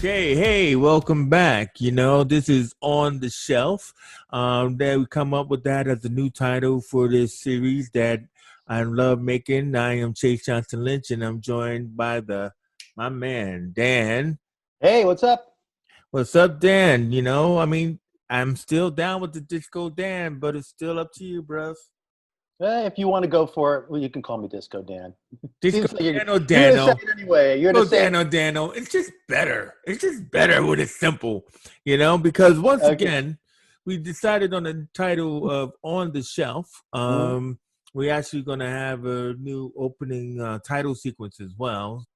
Okay, hey, welcome back. This is On the Shelf. That we come up with that as a new title for this series that I love making. I am Chase Johnson Lynch, and I'm joined by my man Dan. Hey, what's up? What's up, Dan? I'm still down with the Disco Dan, but it's still up to you, bros. If you want to go for it, well, you can call me Disco Dan. Disco Seems like you're Dano going to say Dano. it anyway. You're going Go to say Dano Dano. It's just better. It's just better when it's simple, because once okay. again, we decided on the title of On the Shelf. We're actually going to have a new opening title sequence as well,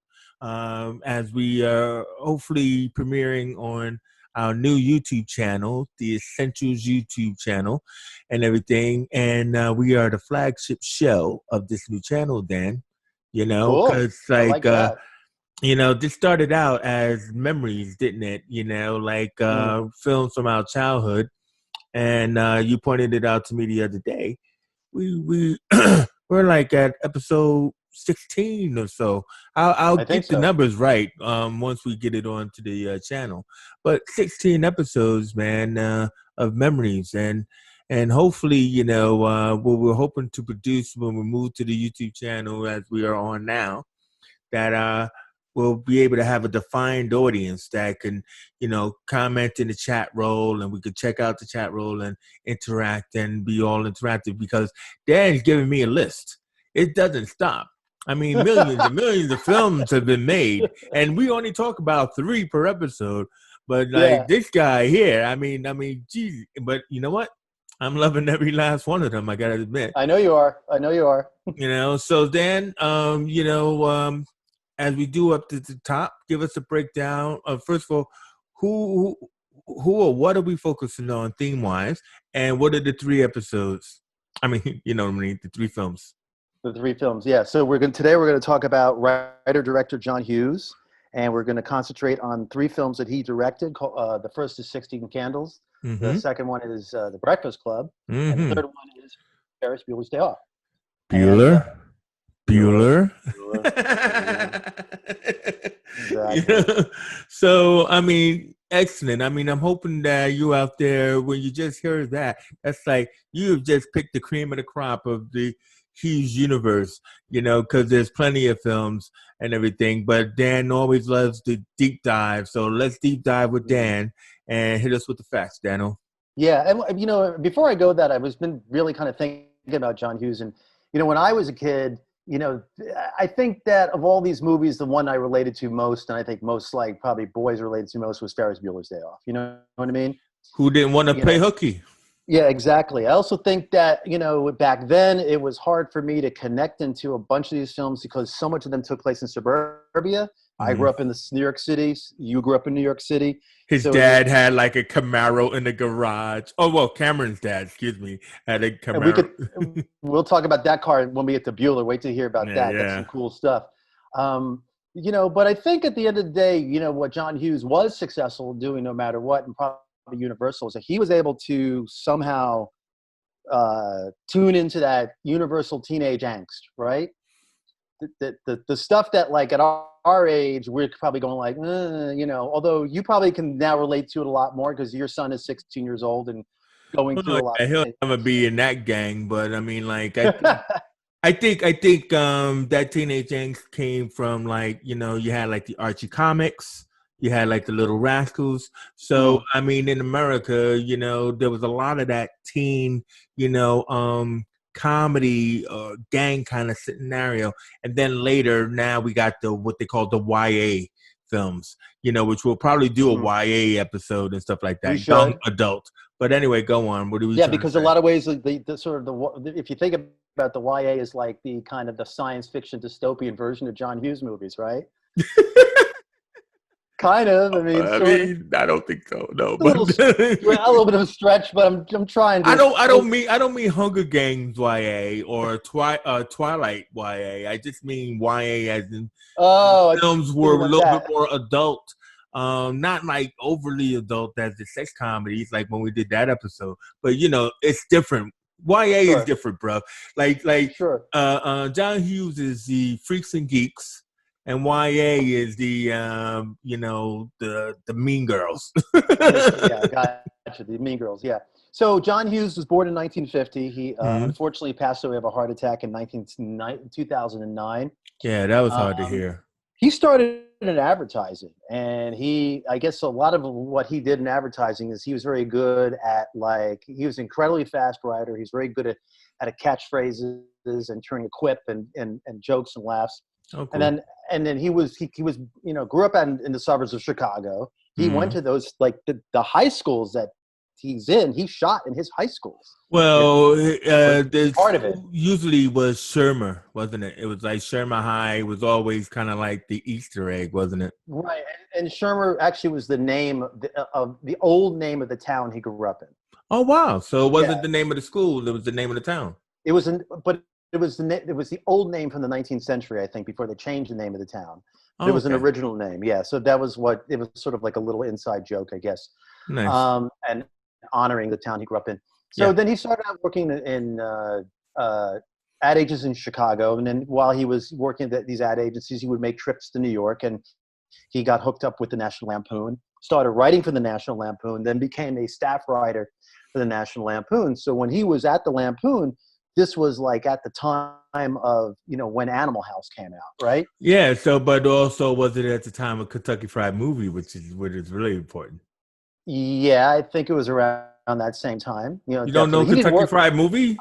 as we are hopefully premiering on our new YouTube channel, the Essentials YouTube channel, and everything. And we are the flagship show of this new channel, Dan. Cool. Because I like that. this started out as memories, didn't it? Films from our childhood. And you pointed it out to me the other day. We we're like at episode 16 or so. I'll I think get the so. numbers right once we get it onto the channel. But 16 episodes, man, of memories, and hopefully, what we're hoping to produce when we move to the YouTube channel as we are on now, that we'll be able to have a defined audience that can, comment in the chat roll, and we could check out the chat roll and interact and be all interactive, because Dan's giving me a list. It doesn't stop. I mean, millions and millions of films have been made, and we only talk about 3 per episode. But like Yeah, this guy here, geez, but you know what? I'm loving every last one of them, I gotta admit. I know you are. I know you are. So Dan, as we do up to the top, give us a breakdown of, first of all, who who or what are we focusing on theme wise, and what are the 3 episodes? I mean, you know what I mean, the 3 films. The 3 films. Yeah. So today we're going to talk about writer-director John Hughes, and we're going to concentrate on 3 films that he directed. The first is 16 Candles. The Mm-hmm. second one is The Breakfast Club. And the Mm-hmm. third one is Ferris Bueller's Day Off. And Bueller. Bueller. Bueller. Exactly. So, I mean, excellent. I mean, I'm hoping that you out there, when you just hear that, that's like you have just picked the cream of the crop of the Hughes universe, because there's plenty of films and everything. But Dan always loves the deep dive. So let's deep dive with Dan and hit us with the facts, Daniel. Yeah, and before I go that, I was been really kind of thinking about John Hughes, and when I was a kid, I think that of all these movies, the one I related to most, and I think most like probably boys related to most, was Ferris Bueller's Day Off. You know what I mean? Who didn't want to You play know, hooky? yeah, exactly. I also think that back then it was hard for me to connect into a bunch of these films because so much of them took place in suburbia. I Mm-hmm. grew up in New York City. You grew up in New York City. His So dad had like a Camaro in the garage. Oh, well, Cameron's dad, excuse me, had a and we Camaro. could we'll talk about that car when we get to Beuller. Wait to hear about Yeah, that. That's some yeah. cool stuff. But I think at the end of the day, what John Hughes was successful doing no matter what, and probably Universal, is that he was able to somehow tune into that universal teenage angst, right? The stuff that, like, at our age, we're probably going like, although you probably can now relate to it a lot more because your son is 16 years old and going through Well, a lot yeah, of he'll things. never be in that gang, but I mean, like, I think that teenage angst came from, like, you had like the Archie comics, you had like the Little Rascals. So Mm. I mean, in America, there was a lot of that teen, comedy gang kind of scenario, and then later, now we got what they call the YA films, which we'll probably do a Mhm. YA episode and stuff like We that, young should. adult. But anyway, go on. What are we Yeah, trying to because a say? lot of ways, the sort of if you think about the YA is like the kind of the science fiction dystopian version of John Hughes movies, right? Kind of. I mean, I sort of. mean, I don't think so. No, A but a little bit of a stretch, but I'm trying I to. don't. I don't mean Hunger Games YA or Twilight YA. I just mean YA as in Oh, I films think were a about little bit that. more adult. Not like overly adult as the sex comedies, like when we did that episode. But it's different. YA is Sure, different, bro. Like sure. John Hughes is the Freaks and Geeks, and YA is the the Mean Girls. Yeah, gotcha. The Mean Girls. Yeah. So John Hughes was born in 1950. He Mhm. unfortunately passed away of a heart attack in 2009. Yeah, that was hard to Um, hear. he started in advertising, and I guess a lot of what he did in advertising is he was very good at, like, he was an incredibly fast writer. He's very good at a catchphrases and turning a quip and jokes and laughs. Oh, And cool. then he was grew up in the suburbs of Chicago. He went Mhm. to those, like, the high schools that he's in. He shot in his high schools. You Well, know, it's the part of it. school usually was Shermer, wasn't it? It was like Shermer High was always kind of like the Easter egg, wasn't it? Right, and Shermer actually was the name of the old name of the town he grew up in. Oh, wow. So it Yeah, wasn't the name of the school, it was the name of the town. it was but it was the old name from the 19th century, I think, before they changed the name of the town. But it Oh, was an okay. original name, yeah. So that was what it was, sort of like a little inside joke, I guess, Nice. and honoring the town he grew up in. So Yeah. then he started out working in ad agencies in Chicago, and then while he was working at these ad agencies, he would make trips to New York, and he got hooked up with the National Lampoon, started writing for the National Lampoon, then became a staff writer for the National Lampoon. So when he was at the Lampoon, this was like at the time of, when Animal House came out, right? Yeah. So, but also was it at the time of Kentucky Fried Movie, which is really important. Yeah, I think it was around that same time. You don't know Definitely. He didn't Kentucky work. Fried Movie?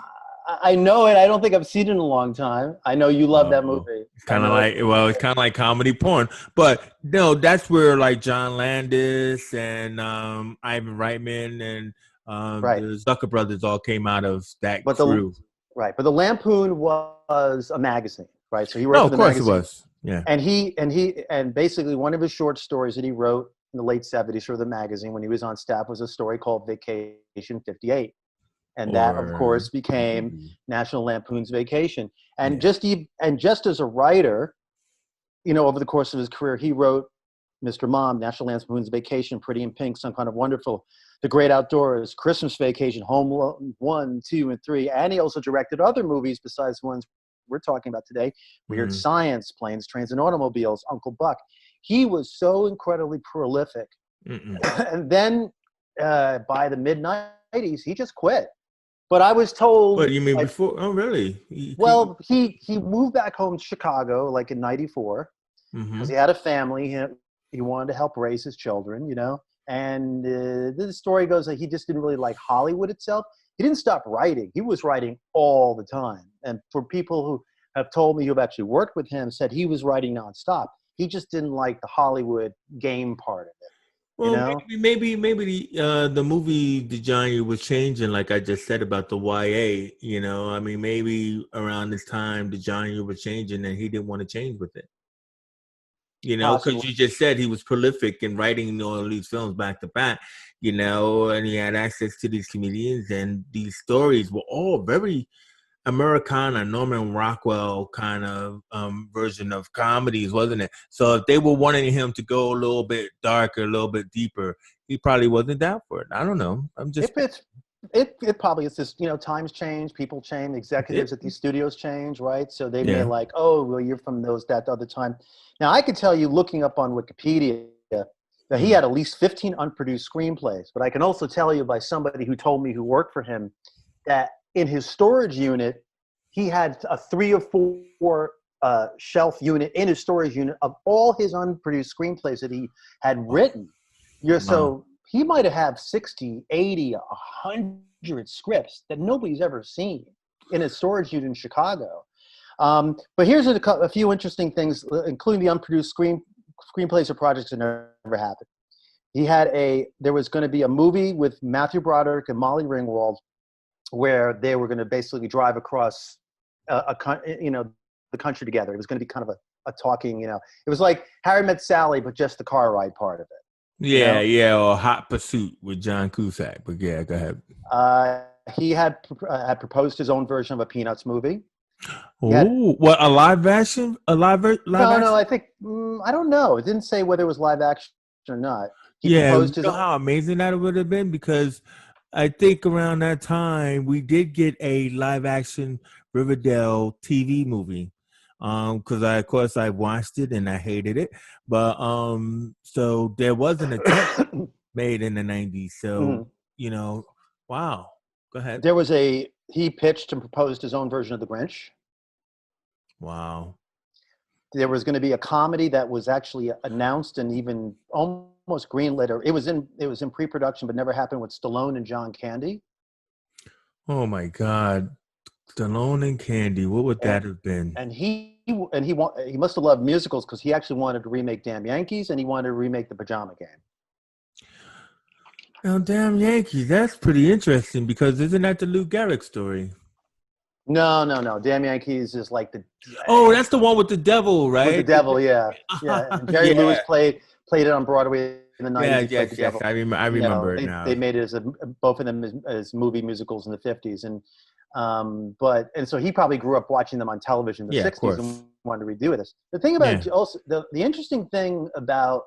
I know it. I don't think I've seen it in a long time. I know you love that Oh, movie. it's I kind of know it. like it's kind of like comedy porn, but no, that's where like John Landis and Ivan Reitman and Right. the Zucker brothers all came out of that But the crew. right, but the Lampoon was a magazine, right? So he wrote No, for of the course it magazine. was. Yeah. And basically one of his short stories that he wrote in the late 70s for the magazine when he was on staff was a story called Vacation 58. And that, of Or course, became National Lampoon's Vacation. And yeah. just as a writer, over the course of his career, he wrote Mr. Mom, National Lampoon's Vacation, Pretty in Pink, Some Kind of Wonderful, The Great Outdoors, Christmas Vacation, Home Alone 1, 2, and 3. And he also directed other movies besides the ones we're talking about today: Weird Mm, Science, Planes, Trains, and Automobiles, Uncle Buck. He was so incredibly prolific. mm-mm. And then by the mid 90s, he just quit. But I was told, What you mean like, before? Oh, really? well, he moved back home to Chicago, like in '94, because Mm-hmm. he had a family. He wanted to help raise his children, And the story goes that he just didn't really like Hollywood itself. He didn't stop writing. He was writing all the time. And for people who have told me who've actually worked with him, said he was writing nonstop. He just didn't like the Hollywood game part of it, you Well, know? maybe the movie the genre was changing, like I just said about the YA. I mean, maybe around this time the genre was changing, and he didn't want to change with it. Because Possibly. you just said he was prolific in writing all these films back to back. And he had access to these comedians, and these stories were all very Americana, Norman Rockwell kind of version of comedies, wasn't it? So if they were wanting him to go a little bit darker, a little bit deeper, he probably wasn't down for it. I don't know. I'm just If it's it probably is just, times change, people change, it. executives at these studios change, right? So they may, Yeah. like, oh, well, you're from that other time. Now I could tell you, looking up on Wikipedia, that he Mm. had at least 15 unproduced screenplays. But I can also tell you by somebody who told me who worked for him that in his storage unit, he had a 3 or 4 shelf unit in his storage unit of all his unproduced screenplays that he had written. Wow. So he might have had 60, 80, 100 scripts that nobody's ever seen in a storage unit in Chicago. But here's a few interesting things, including the unproduced screenplays or projects that never happened. There was going to be a movie with Matthew Broderick and Molly Ringwald where they were going to basically drive across the country together. It was going to be kind of a talking, it was like Harry Met Sally, but just the car ride part of it, Yeah, yeah, or Hot Pursuit with John Cusack. But yeah, go ahead. He had proposed his own version of a Peanuts movie. He had Oh, what, a live action? Live no. action? I think I don't know. It didn't say whether it was live action or not. He Yeah, proposed you his know own. how amazing that would have been, because I think around that time we did get a live action Riverdale TV movie. because of course I watched it and I hated it. But so there was an attempt made in the 90s. So, Mhm. wow. Go ahead. He pitched and proposed his own version of The Grinch. Wow. There was going to be a comedy that was actually announced and even almost greenlit, or it was in pre-production but never happened, with Stallone and John Candy. Oh my God. Stallone and Candy. What would And that have been? and he must have loved musicals, because he actually wanted to remake Damn Yankees, and he wanted to remake The Pajama Game. Now, damn Yankees. That's pretty interesting because isn't that the Lou Gehrig story? No. Damn Yankees is like Oh, that's the one with the devil, with the right? devil, yeah. And Jerry Lewis Yeah. played it on Broadway in the Yeah, '90s. He played the yes. devil. I remember it They now. made it as both of them as movie musicals in the '50s, and so he probably grew up watching them on television in the Yeah, of '60s course. and wanted to redo this. The thing about Yeah. also the interesting thing about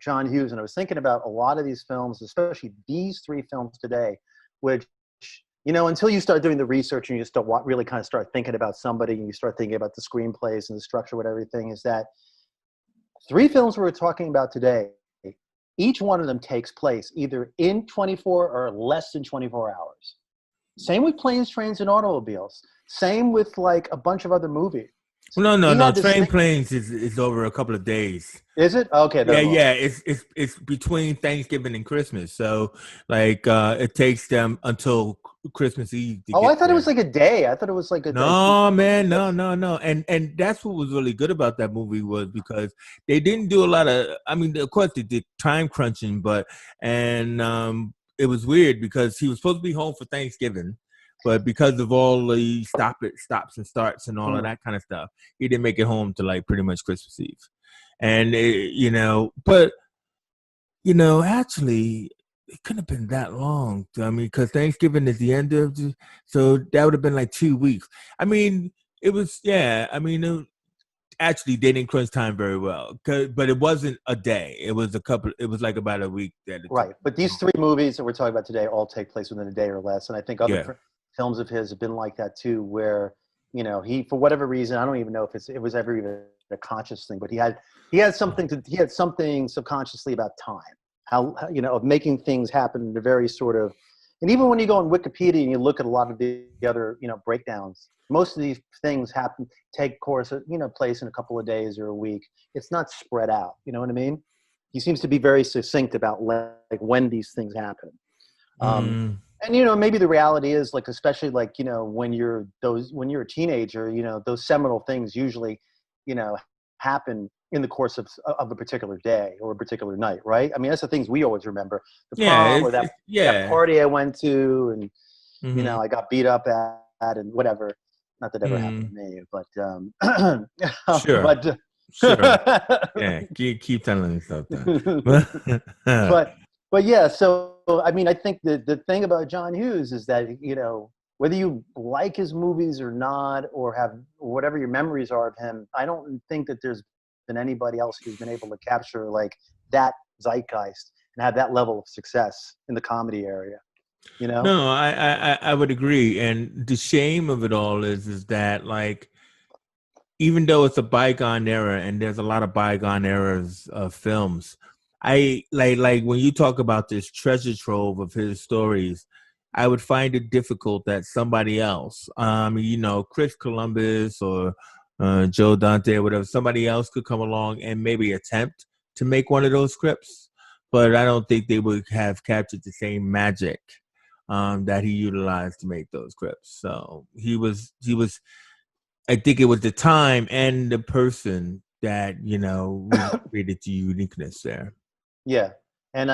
John Hughes, and I was thinking about a lot of these films, especially these three films today, which, until you start doing the research and you start really kind of start thinking about somebody, and you start thinking about the screenplays and the structure, what everything is, that three films we're talking about today, each one of them takes place either in 24 or less than 24 hours. Same with Planes, Trains, and Automobiles. Same with like a bunch of other movies. Well, no. He had this Train thing. Planes is over a couple of days. Is it? Okay, then Yeah, I'm wrong. yeah. It's between Thanksgiving and Christmas. So like it takes them until Christmas Eve to Oh, I get thought it was there. like a day. I thought it was like No, man, like, no. And that's what was really good about that movie was because they didn't do a lot of I mean, of course they did time crunching, but and it was weird because he was supposed to be home for Thanksgiving, but because of all the stops and starts and all of that kind of stuff, he didn't make it home to like pretty much Christmas Eve. And but actually it couldn't have been that long. I mean, because Thanksgiving is the end of, so that would have been like 2 weeks. I mean, it was, yeah. I mean, actually, they didn't crunch time very well, but it wasn't a day. It was it was like about a week that it took. right. But these three movies that we're talking about today all take place within a day or less. And I think other Yeah, films of his have been like that too, where, he, for whatever reason, I don't even know if it was ever even a conscious thing, but he had something subconsciously about time, of making things happen in a very sort of, and even when you go on Wikipedia and you look at a lot of the other, breakdowns, most of these things take place in a couple of days or a week. It's not spread out. You know what I mean? He seems to be very succinct about like when these things happen. mm, And maybe the reality is, like, especially like, when you're a teenager, those seminal things usually, happen in the course of a particular day or a particular night, right? I mean, that's the things we always remember: the yeah, prom, or that yeah. party I went to, and Mm-hmm. I got beat up at, and whatever. Not that ever happened Mm, to me, but sure, but sure. Yeah, keep telling yourself that. but yeah. So I mean, I think the thing about John Hughes is that, whether you like his movies or not, or have whatever your memories are of him, I don't think that there's been anybody else who's been able to capture like that zeitgeist and have that level of success in the comedy area. No, I would agree. And the shame of it all is that like even though it's a bygone era and there's a lot of bygone eras of films, I like when you talk about this treasure trove of his stories, I would find it difficult that somebody else, Chris Columbus or Joe Dante or whatever, somebody else could come along and maybe attempt to make one of those scripts, but I don't think they would have captured the same magic that he utilized to make those scripts. So he was I think it was the time and the person that really created the uniqueness there. Yeah. And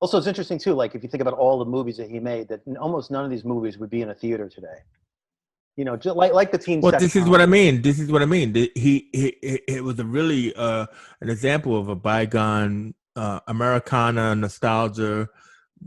also, it's interesting too, like if you think about all the movies that he made, that almost none of these movies would be in a theater today. Just like the teen Well, sex this is what I comedy. mean. This is what I mean. It was a really an example of a bygone Americana nostalgia,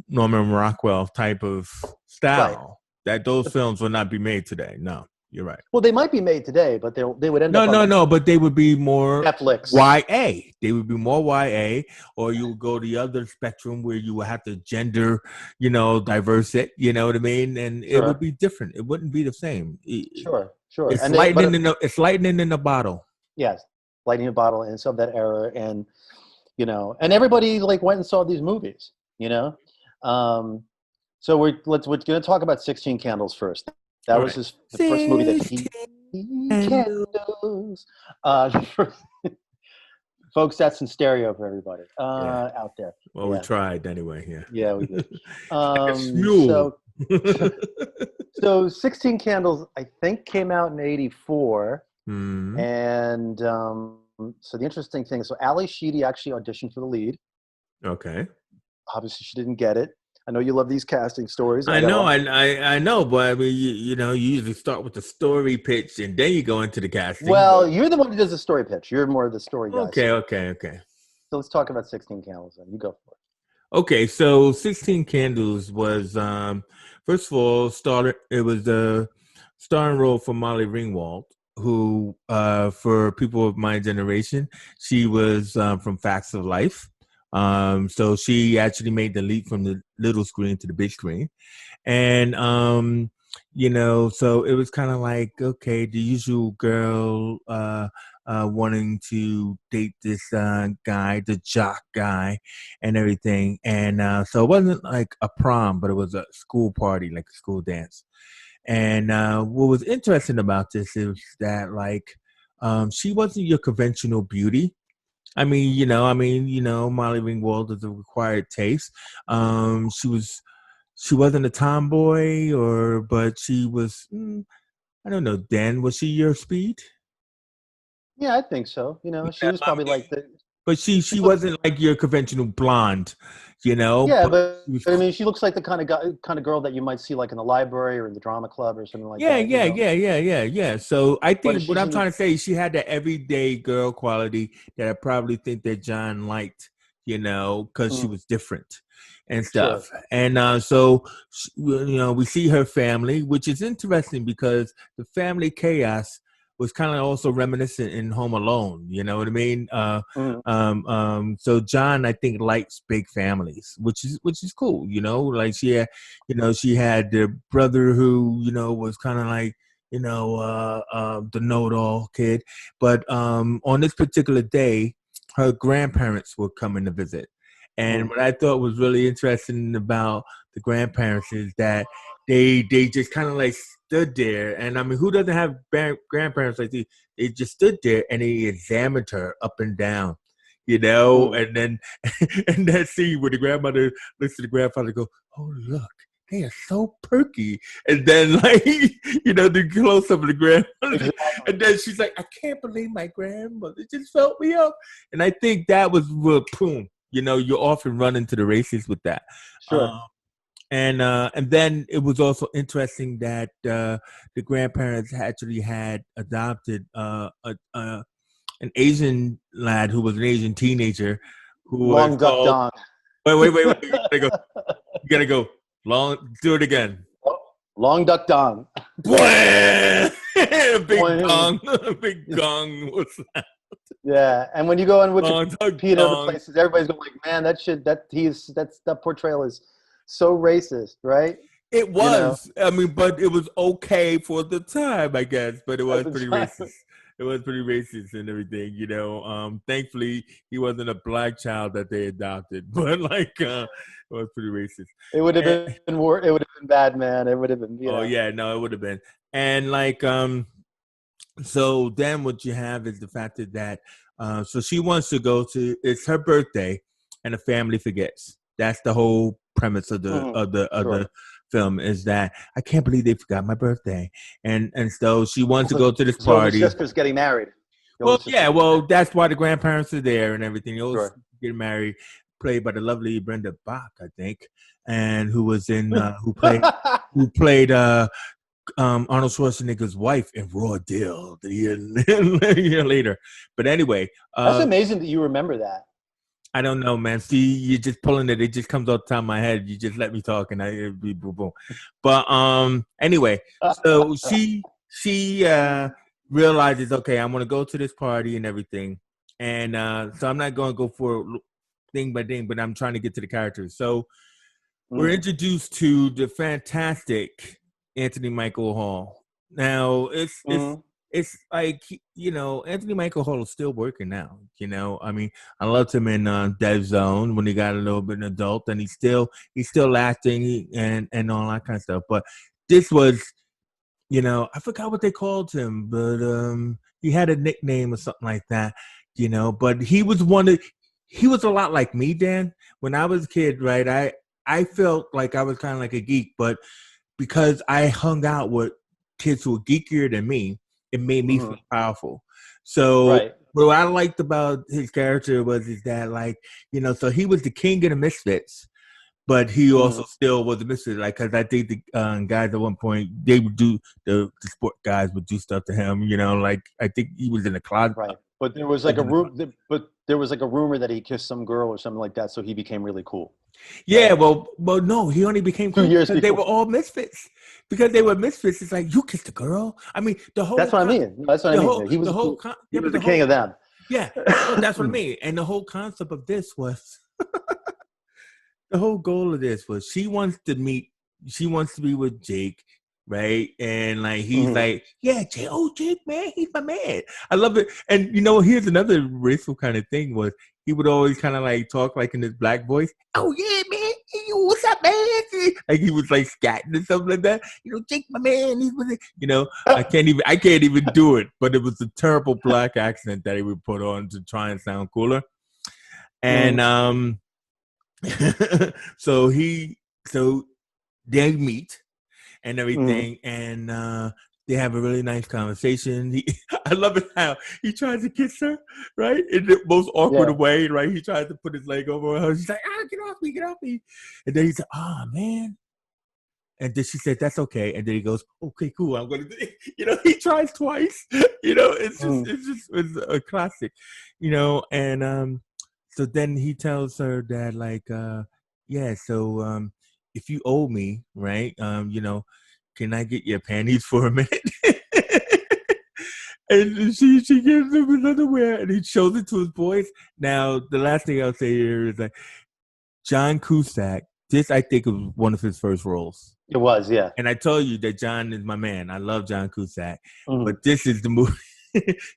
Norman Rockwell type of Right. style that those films will not be made today. No. You're right. Well, they might be made today, but they would end No, up on no, like no. But they would be more Netflix. YA. They would be more YA, or you would go the other spectrum where you would have to gender, diverse it. You know what I mean? And it would Sure, be different. It wouldn't be the same. sure. It's And they, lightning but it's lightning in a bottle. yes, lightning in a bottle, and it's of that era, and and everybody like went and saw these movies. Um, so we're going to talk about 16 Candles first. That All was right. the first movie that 16 he candles. candles. Folks, that's in stereo for everybody Yeah. out there. Well, we tried anyway. Yeah. Yeah, we did. Like a mule. So 16 Candles, I think, came out in '84. Mm-hmm. And so the interesting thing is, so Ali Sheedy actually auditioned for the lead. Okay. Obviously, she didn't get it. I know you love these casting stories. I know, I know, but I mean, you usually start with the story pitch and then you go into the casting. Well, you're the one who does the story pitch. You're more of the story guy. Okay. So let's talk about 16 Candles then. You go for it. Okay, so 16 Candles was first of all it was the starring role for Molly Ringwald, who for people of my generation, she was from Facts of Life. So she actually made the leap from the little screen to the big screen. And so it was kind of like, okay, the usual girl wanting to date this guy, the jock guy, and everything. And so it wasn't like a prom, but it was a school party, like a school dance. And what was interesting about this is that, like, she wasn't your conventional beauty. I mean, Molly Ringwald is a required taste. She wasn't a tomboy, but she was. I don't know. Dan, was she your speed? Yeah, I think so. She was probably like But she wasn't like your conventional blonde, Yeah, but was, I mean, she looks like the kind of girl that you might see like in the library or in the drama club or something like yeah, that. yeah. So I But think what I'm trying to say is she had that everyday girl quality that I probably think that John liked, because she was different and stuff. Sure. And so, we see her family, which is interesting because the family chaos was kind of also reminiscent in Home Alone. You know what I mean? So John, I think, likes big families, which is cool. Like she had the brother who was kind of like the know-it-all kid, but on this particular day, her grandparents were coming to visit. And what I thought was really interesting about the grandparents is that they just kind of like stood there, and I mean, who doesn't have grandparents like these? They just stood there and they examined her up and down, and then and that scene where the grandmother looks at the grandfather and go, "Oh, look, they are so perky," and then like the close up of the grandmother, and then she's like, "I can't believe my grandmother just felt me up," and I think that was real boom. You often run into the races with that. Sure. And then it was also interesting that the grandparents actually had adopted an Asian lad who was an Asian teenager who Long was Duck called. Dong. Wait! You gotta go. Long. Do it again. Long Duck Dong. Big gong. Big gong. What's that? Yeah, and when you go on Wikipedia other places, everybody's going like, "Man, that portrayal is so racist," right? It was. I mean, but it was okay for the time, I guess. But it was pretty racist. It was pretty racist and everything, Thankfully, he wasn't a black child that they adopted, but it was pretty racist. It would have been it would have been bad, man. It would have been. Oh yeah, no, it would have been. And so then what you have is the fact that so she wants to go to. It's her birthday, and the family forgets. That's the whole premise of the film, is that I can't believe they forgot my birthday, and so she wants to go to this party. Her sister's getting married. Well, that's why the grandparents are there and everything. They all get married, played by the lovely Brenda Bach, I think, and who was in who played Arnold Schwarzenegger's wife in Raw Deal a year later. But anyway, that's amazing that you remember that. I don't know, man. See, you're just pulling it. It just comes off the top of my head. You just let me talk, and it'd be boom, boom. But anyway, so she realizes, okay, I'm gonna go to this party and everything, and so I'm not gonna go for thing by thing, but I'm trying to get to the characters. So we're introduced to the fantastic Anthony Michael Hall. Now it's like, Anthony Michael Hall is still working now. I mean, I loved him in Dead Zone when he got a little bit an adult, and he's still acting and all that kind of stuff. But this was, I forgot what they called him, but he had a nickname or something like that. But he was a lot like me, Dan. When I was a kid, right? I felt like I was kind of like a geek, but because I hung out with kids who were geekier than me, it made me feel powerful. So what I liked about his character was that, like, so he was the king of the misfits, but he also still was a misfit. Like, because I think the guys at one point, they would do, the sport guys would do stuff to him, like, I think he was in the closet. Right. But there was like there was like a rumor that he kissed some girl or something like that, so he became really cool. Yeah, well, no, he only became cool 2 years because before. they were all misfits. Because they were misfits, it's like, you kissed a girl. I mean, the whole. That's what I mean. That's what I mean. He was the king of them. Yeah, that's what I mean. And the whole concept of this was, the whole goal of this was, she wants to be with Jake, right? And like, he's like, yeah, Jake, man, he's my man. I love it. And here's another raceful kind of thing was, he would always kind of like talk like in his black voice. Oh yeah, man, what's up, man? Like he was like scatting or something like that. Jake, my man, he's with it. I can't even do it. But it was a terrible black accent that he would put on to try and sound cooler. And so they meet and everything, and they have a really nice conversation. I love it how he tries to kiss her, right? In the most awkward way, right? He tries to put his leg over her. She's like, get off me. And then he's like, man. And then she said, that's okay. And then he goes, okay, cool. I'm going to, he tries twice. It's a classic, and so then he tells her that, like, so if you owe me, right, can I get your panties for a minute? And she gives him his underwear, and he shows it to his boys. Now, the last thing I'll say here is, like, John Cusack, this, I think, was one of his first roles. It was, yeah. And I told you that John is my man. I love John Cusack. But this is the movie.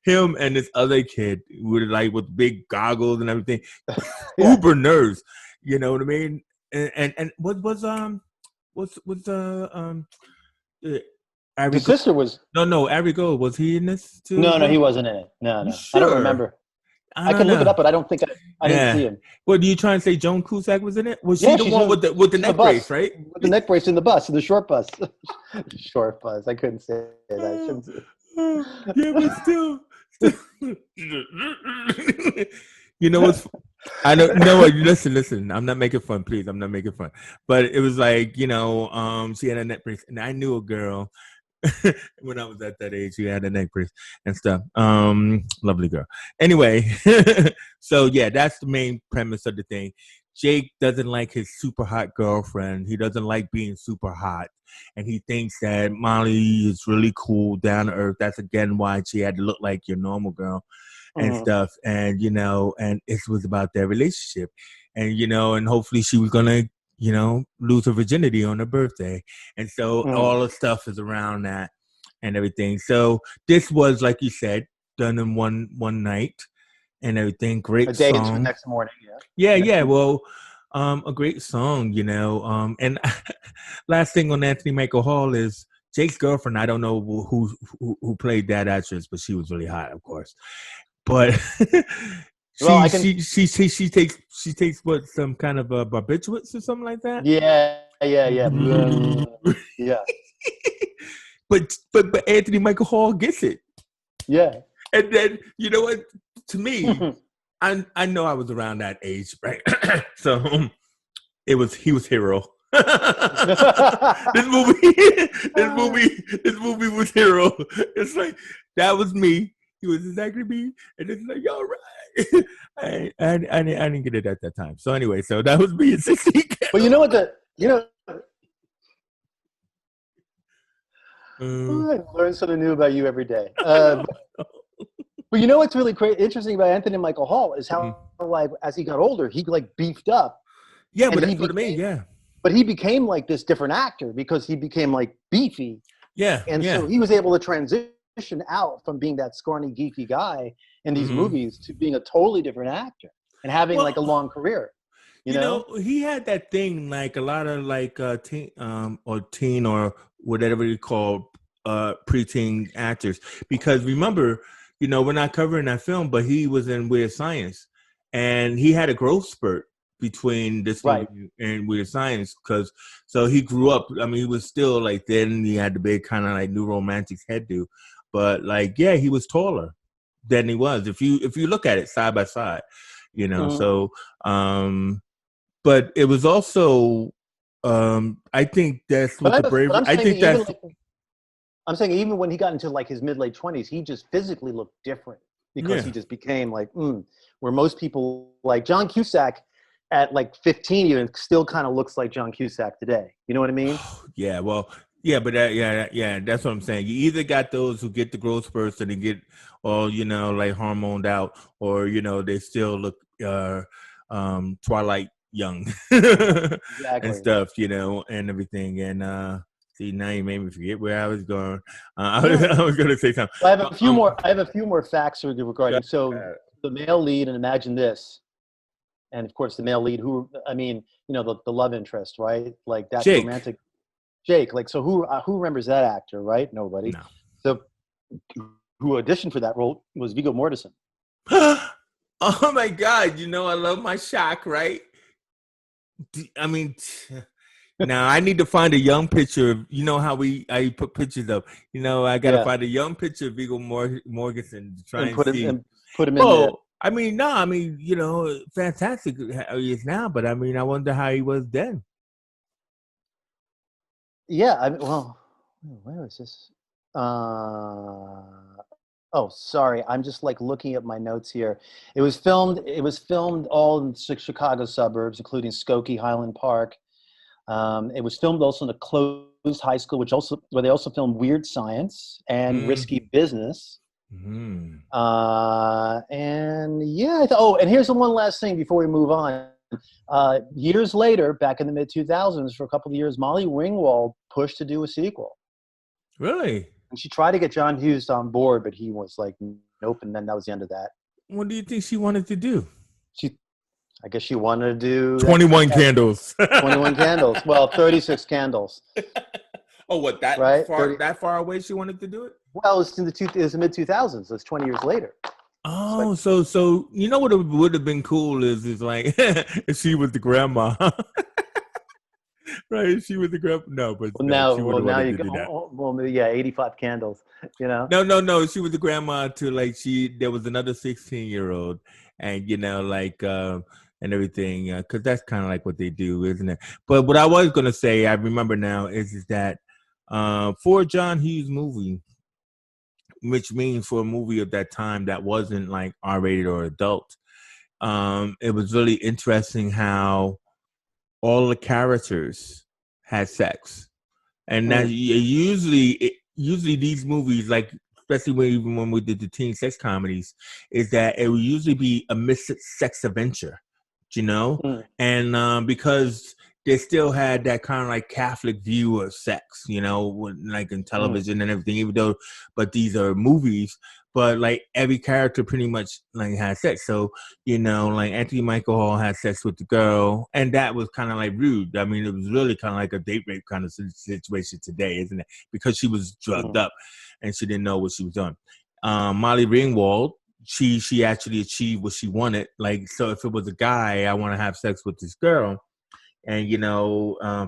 Him and this other kid with big goggles and everything. Uber nerds. You know what I mean? And what was the sister was Ari Gold, was he in this too? No, he wasn't in it. No. Sure? I don't remember. I can look it up, but I don't think I didn't see him. Well, do you try and say Joan Cusack was in it? Was she the one with the neck brace, right? With the neck brace in the bus, in the short bus. Short bus. I couldn't say that. I shouldn't say. Yeah, but still. What's I don't know what. Listen. I'm not making fun, please. I'm not making fun. But it was like, she had a neck brace, and I knew a girl when I was at that age. She had a neck brace and stuff. Lovely girl. Anyway, so yeah, that's the main premise of the thing. Jake doesn't like his super hot girlfriend. He doesn't like being super hot. And he thinks that Molly is really cool, down to earth. That's again why she had to look like your normal girl and stuff. And, and it was about their relationship. And, and hopefully she was going to, lose her virginity on her birthday. And so all the stuff is around that and everything. So this was, like you said, done in one night. And everything, great song. A day into the next morning, yeah. Well, a great song, and last thing on Anthony Michael Hall is Jake's girlfriend. I don't know who played that actress, but she was really hot, of course. But she takes what, some kind of barbiturates or something like that. Yeah. Yeah. But Anthony Michael Hall gets it. Yeah. And then, you know what? To me, I know I was around that age, right? So he was hero. This movie was hero. It's like, that was me. He was exactly me, and it's like, all right. I didn't get it at that time. So anyway, so that was me at 16. But you know what Mm. I learn something new about you every day. But you know what's really interesting about Anthony Michael Hall is Mm. how, like, as he got older, he like beefed up, Yeah, and but that's what I mean. Yeah. he became like this different actor because he became like beefy, Yeah. and Yeah. so he was able to transition out from being that scrawny, geeky guy in these Hmm. movies to being a totally different actor and having like a Well, long career. You know? he had that thing like a lot of like teen or whatever you call preteen actors. Because remember, we're not covering that film, but he was in Weird Science, and he had a growth spurt between this Right. movie and Weird Science. Because so he grew up. I mean, he was still like then he had the big kind of like New Romantics hairdo, but like yeah, he was taller than he was. If you look at it side by side, Mhm. so. But it was also I think that's what the But bravery I'm I saying that think even that's like I'm saying even when he got into like his mid late 20s, he just physically looked different because yeah. he just became like where most people like John Cusack at like 15 even still kind of looks like John Cusack today. You know what I mean? Yeah, well, yeah, but yeah, that's what I'm saying. You either got those who get the growth spurts and they get all, like hormoned out, or, they still look Twilight young and Exactly. stuff, and everything. And see, now you made me forget where I was going. No. I was gonna say something. I have a few more. I have a few more facts Yeah, regarding. So the male lead, and imagine this, and of course the male lead, who I mean, the love interest, right? Like that Jake. romantic Jake. Like so, who remembers that actor, right? Nobody. No. So who auditioned for that role was Viggo Mortensen. Oh my God! I love my shock, right? I mean, now I need to find a young picture of how I put pictures of. I got to Yeah, find a young picture of Viggo Mortensen to try and and see. put him in there. Well, I mean, no, I mean, fantastic how he is now, but I mean, I wonder how he was then. Yeah, well, where was this? Uh, oh, sorry. I'm just like looking at my notes here. It was filmed all in Chicago suburbs, including Skokie, Highland Park. It was filmed also in a closed high school, where they also filmed Weird Science and Mm-hmm. Risky Business. Mm-hmm. And yeah, and here's the one last thing before we move on. Years later, back in the mid 2000s, for a couple of years, Molly Ringwald pushed to do a sequel. Really? And she tried to get John Hughes on board, but he was like, nope. And then that was the end of that. What do you think she wanted to do? She, I guess she wanted to do that, 21 Candles. 21 candles. Well, 36 candles, Oh, what that right? far 30. that far away she wanted to do it? Well, it was the mid 2000s. It's 20 years later. So Oh, so you know what would have been cool is like if she was the grandma, right? If she was the grandma. No, but no, she would have now wanted you to go. do that. Well, yeah, 85 candles. You know. No. She was the grandma to like there was another 16-year-old, and and everything because that's kind of like what they do, isn't it? But what I was gonna say, I remember now, is that for a John Hughes movie, which means for a movie of that time that wasn't like R-rated or adult. It was really interesting how all the characters had sex, and that Mm, usually these movies, like especially even when we did the teen sex comedies, is that it would usually be a mixed sex adventure, you know, mm, and because they still had that kind of like Catholic view of sex, like in mm, television and everything, even though, but these are movies, but like every character pretty much like had sex. So, like Anthony Michael Hall had sex with the girl, and that was kind of like rude. I mean, it was really kind of like a date rape kind of situation today, isn't it? Because she was drugged mm. up and she didn't know what she was doing. Molly Ringwald, she actually achieved what she wanted. Like, so if it was a guy, I want to have sex with this girl, and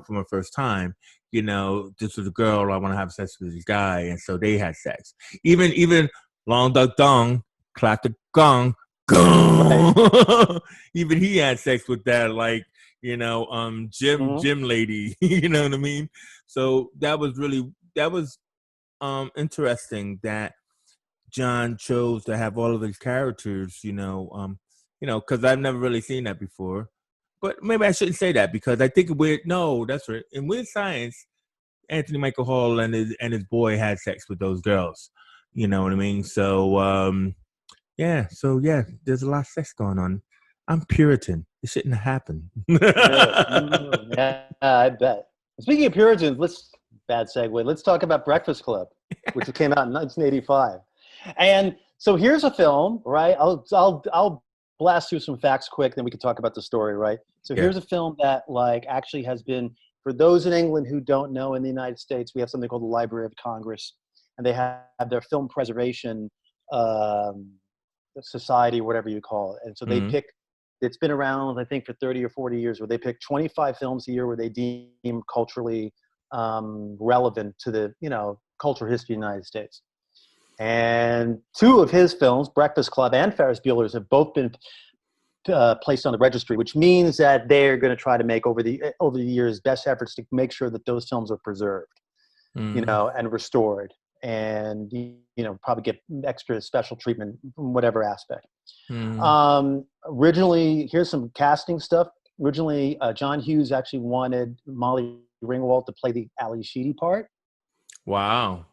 from her first time, this was a girl, I want to have sex with this guy, and so they had sex. Even long duck dong, clap the gong, Right. gong. Even he had sex with that, like Mm-hmm. gym lady. You know what I mean? So that was interesting that John chose to have all of his characters, because I've never really seen that before. But maybe I shouldn't say that because I think that's right. In Weird Science, Anthony Michael Hall and his boy had sex with those girls. You know what I mean? So yeah, there's a lot of sex going on. I'm Puritan. It shouldn't have happened. Really? Yeah, I bet. Speaking of Puritans, bad segue. Let's talk about Breakfast Club, which came out in 1985. And so here's a film, right? I'll blast through some facts quick, then we can talk about the story, right? So Yeah. here's a film that like actually has been, for those in England who don't know, in the United States, we have something called the Library of Congress, and they have their film preservation society, whatever you call it. And so they pick, it's been around, I think, for 30 or 40 years, where they pick 25 films a year where they deem culturally relevant to the, cultural history of the United States. And two of his films, Breakfast Club and Ferris Bueller's, have both been placed on the registry, which means that they're going to try to make over the years best efforts to make sure that those films are preserved, and restored, and probably get extra special treatment from whatever aspect. Originally, here's some casting stuff. Originally, John Hughes actually wanted Molly Ringwald to play the Ali Sheedy part. Wow.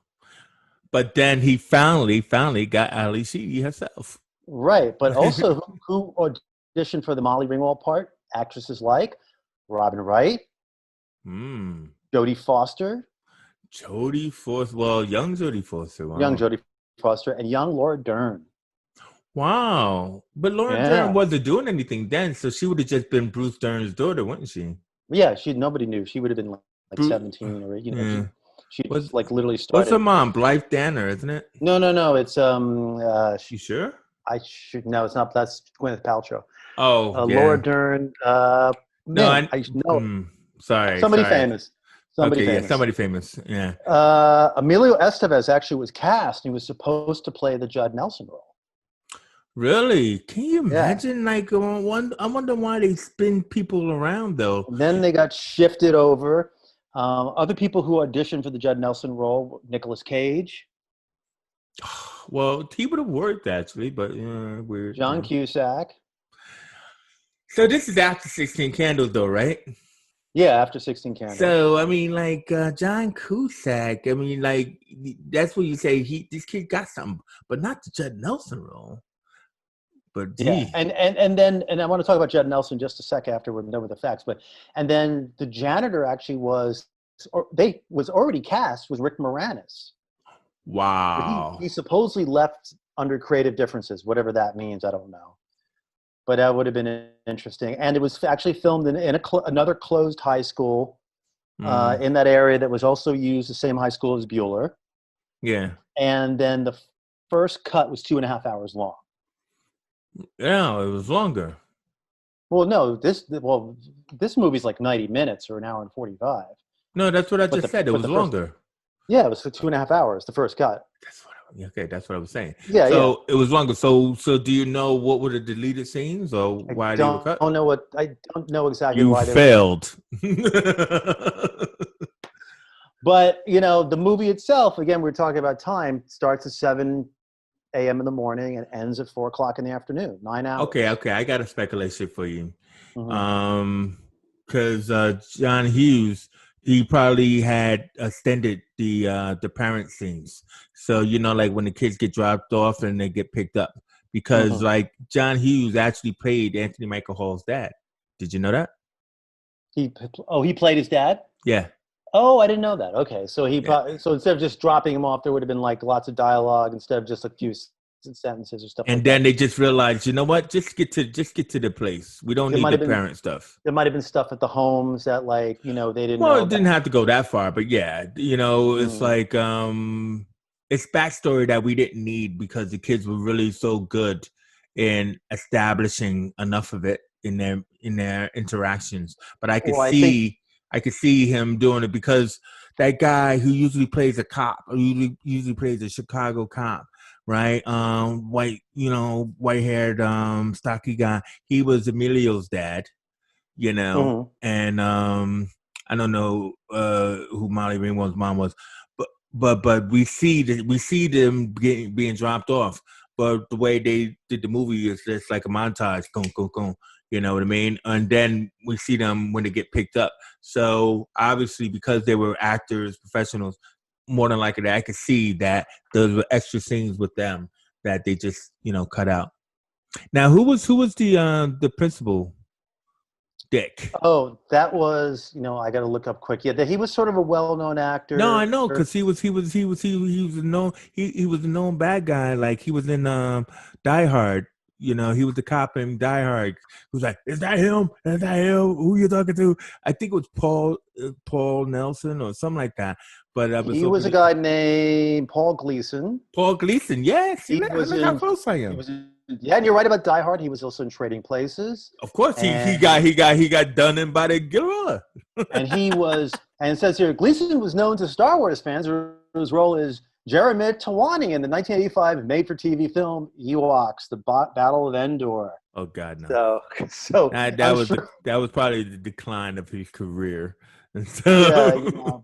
But then he finally got Ali Sheedy herself. Right. But also, who auditioned for the Molly Ringwald part? Actresses like Robin Wright, Jodie Foster. Jodie Foster. Well, young Jodie Foster. Wow. Young Jodie Foster and young Laura Dern. Wow. But Laura Dern wasn't doing anything then, so she would have just been Bruce Dern's daughter, wouldn't she? Yeah, nobody knew. She would have been like 17 or, she was like literally started. What's her mom? Blythe Danner, isn't it? No. It's You sure? No, it's not. That's Gwyneth Paltrow. Oh, yeah. Laura Dern. Sorry. Somebody famous. Somebody famous. Yeah. Emilio Estevez actually was cast. He was supposed to play the Judd Nelson role. Really? Can you imagine? Yeah. Like, I wonder why they spin people around though. And then they got shifted over. Other people who auditioned for the Judd Nelson role, Nicolas Cage. Well, he would have worked actually, but weird. John Cusack. So this is after 16 Candles, though, right? Yeah, after 16 Candles. So I mean, like John Cusack. I mean, like that's what you say. This kid got something, but not the Judd Nelson role. But yeah, and I want to talk about Judd Nelson just a sec after we're done with the facts. And then the janitor actually was already cast was Rick Moranis. Wow. He supposedly left under creative differences, whatever that means. I don't know, but that would have been interesting. And it was actually filmed in another closed high school in that area that was also used the same high school as Beuller. Yeah. And then the first cut was 2.5 hours long. Yeah, it was longer. Well, no, this movie's like 90 minutes or an hour and 45. No, that's what I just said. It was longer. Yeah, it was for 2.5 hours, the first cut. That's what I was saying. Yeah, so it was longer. So do you know what were the deleted scenes or why they were cut? I don't know exactly why they failed. But the movie itself, again, we're talking about time, starts at 7 a.m. in the morning and ends at 4 o'clock in the afternoon. 9 hours. Okay. I got a speculation for you. Because John Hughes, he probably had extended the parent scenes. So like when the kids get dropped off and they get picked up, because like John Hughes actually played Anthony Michael Hall's dad. Did you know that? He played his dad? Yeah. Oh, I didn't know that. Okay, so so instead of just dropping him off, there would have been like lots of dialogue instead of just a few sentences or stuff. And then they just realized, you know what? Just get to the place. We don't need the parent stuff. There might have been stuff at the homes that they didn't. Well, it didn't have to go that far, but yeah, it's like it's backstory that we didn't need because the kids were really so good in establishing enough of it in their interactions. But I could see him doing it because that guy who usually plays a cop, or usually plays a Chicago cop, right? White-haired, stocky guy. He was Emilio's dad, and I don't know who Molly Ringwald's mom was, but we see them being dropped off. But the way they did the movie is just like a montage, You know what I mean? And then we see them when they get picked up. So obviously, because they were actors, professionals, more than likely, I could see that those were extra scenes with them that they just cut out. Now, who was the principal? Dick. Oh, that was, I got to look up quick. Yeah, he was sort of a well-known No, I actor. know because he was a known he was a known bad guy. Like he was in Die Hard. He was the cop in Die Hard. Who's like, is that him? Is that him? Who you talking to? I think it was Paul Nelson or something like that. But I was He was hoping a guy named Paul Gleason. Paul Gleason. Yes, He was look how in, close I he am. was in, yeah, and you're right about Die Hard. He was also in Trading Places. Of course, he got And done in by the gorilla. and it says here, Gleason was known to Star Wars fans for his role as Jeremy Tawani in the 1985 made-for-TV film Ewoks: The Battle of Endor. Oh God, no. So That I'm was sure, that was probably the decline of his career. yeah,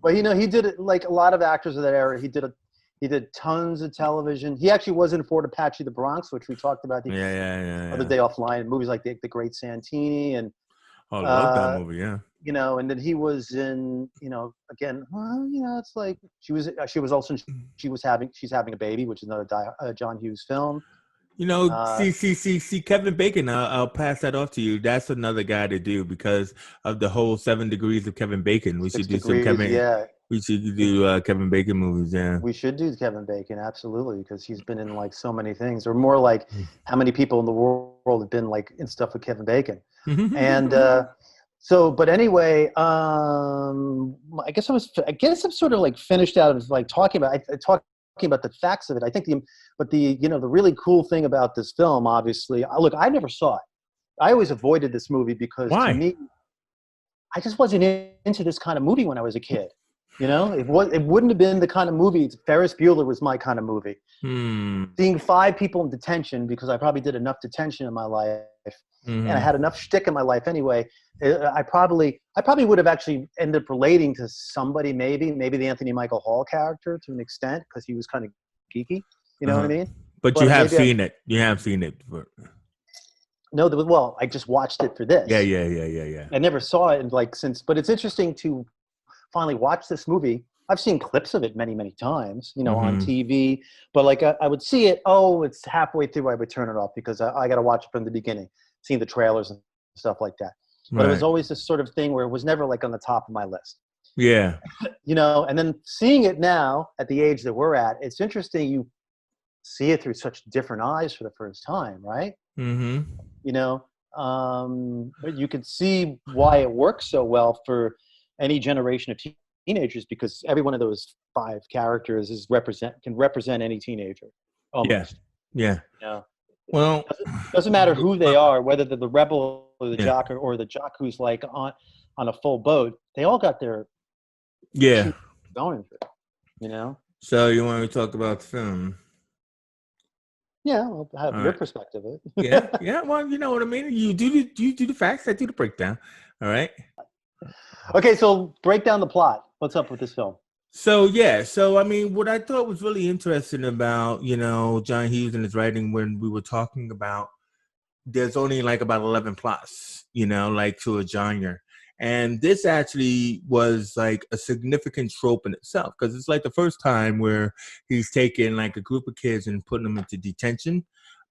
but he did it like a lot of actors of that era. He did tons of television. He actually was in Fort Apache, the Bronx, which we talked about the other day offline. Movies like the Great Santini and Oh, I love that movie. Yeah. and then he was in, again, it's like she's having a baby, which is another John Hughes film. See, Kevin Bacon. I'll pass that off to you. That's another guy to do because of the whole 7 Degrees of Kevin Bacon. We should Six do some Degrees, Kevin. yeah. We should do Kevin Bacon movies. Yeah. We should do Kevin Bacon, absolutely, because he's been in like so many things, or more like how many people in the world have been like in stuff with Kevin Bacon. And but anyway, I guess I'm sort of like finished out of like talking about the facts of it. I think the really cool thing about this film, obviously, look, I never saw it. I always avoided this movie because Why? to me, I just wasn't into this kind of movie when I was a kid. It wouldn't have been the kind of movie. Ferris Bueller was my kind of movie. Seeing 5 people in detention, because I probably did enough detention in my life, and I had enough shtick in my life anyway. I probably would have actually ended up relating to somebody, maybe the Anthony Michael Hall character to an extent, because he was kind of geeky. You know what I mean? But you have seen it. You have seen it. No, well, I just watched it for this. Yeah. I never saw it but it's interesting to finally watch this movie. I've seen clips of it many, many times, on TV, but like I would see it. Oh, it's halfway through. I would turn it off because I got to watch it from the beginning, seeing the trailers and stuff like that. But it was always this sort of thing where it was never like on the top of my list. Yeah. And then seeing it now at the age that we're at, it's interesting. You see it through such different eyes for the first time, right? But you could see why it works so well for any generation of teenagers, because every one of those 5 characters can represent any teenager almost. Yeah. Well, doesn't matter who they are, whether they're the rebel or the jock or the jock who's like on a full boat. They all got their going through. So you want to talk about the film? Yeah, I'll have your perspective of it. Yeah. Well, you know what I mean. You do the facts. I do the breakdown. All right. Okay, so break down the plot. What's up with this film? So I mean, what I thought was really interesting about John Hughes and his writing, when we were talking about there's only like about 11 plots, like to a genre. And this actually was like a significant trope in itself, because it's like the first time where he's taken like a group of kids and putting them into detention.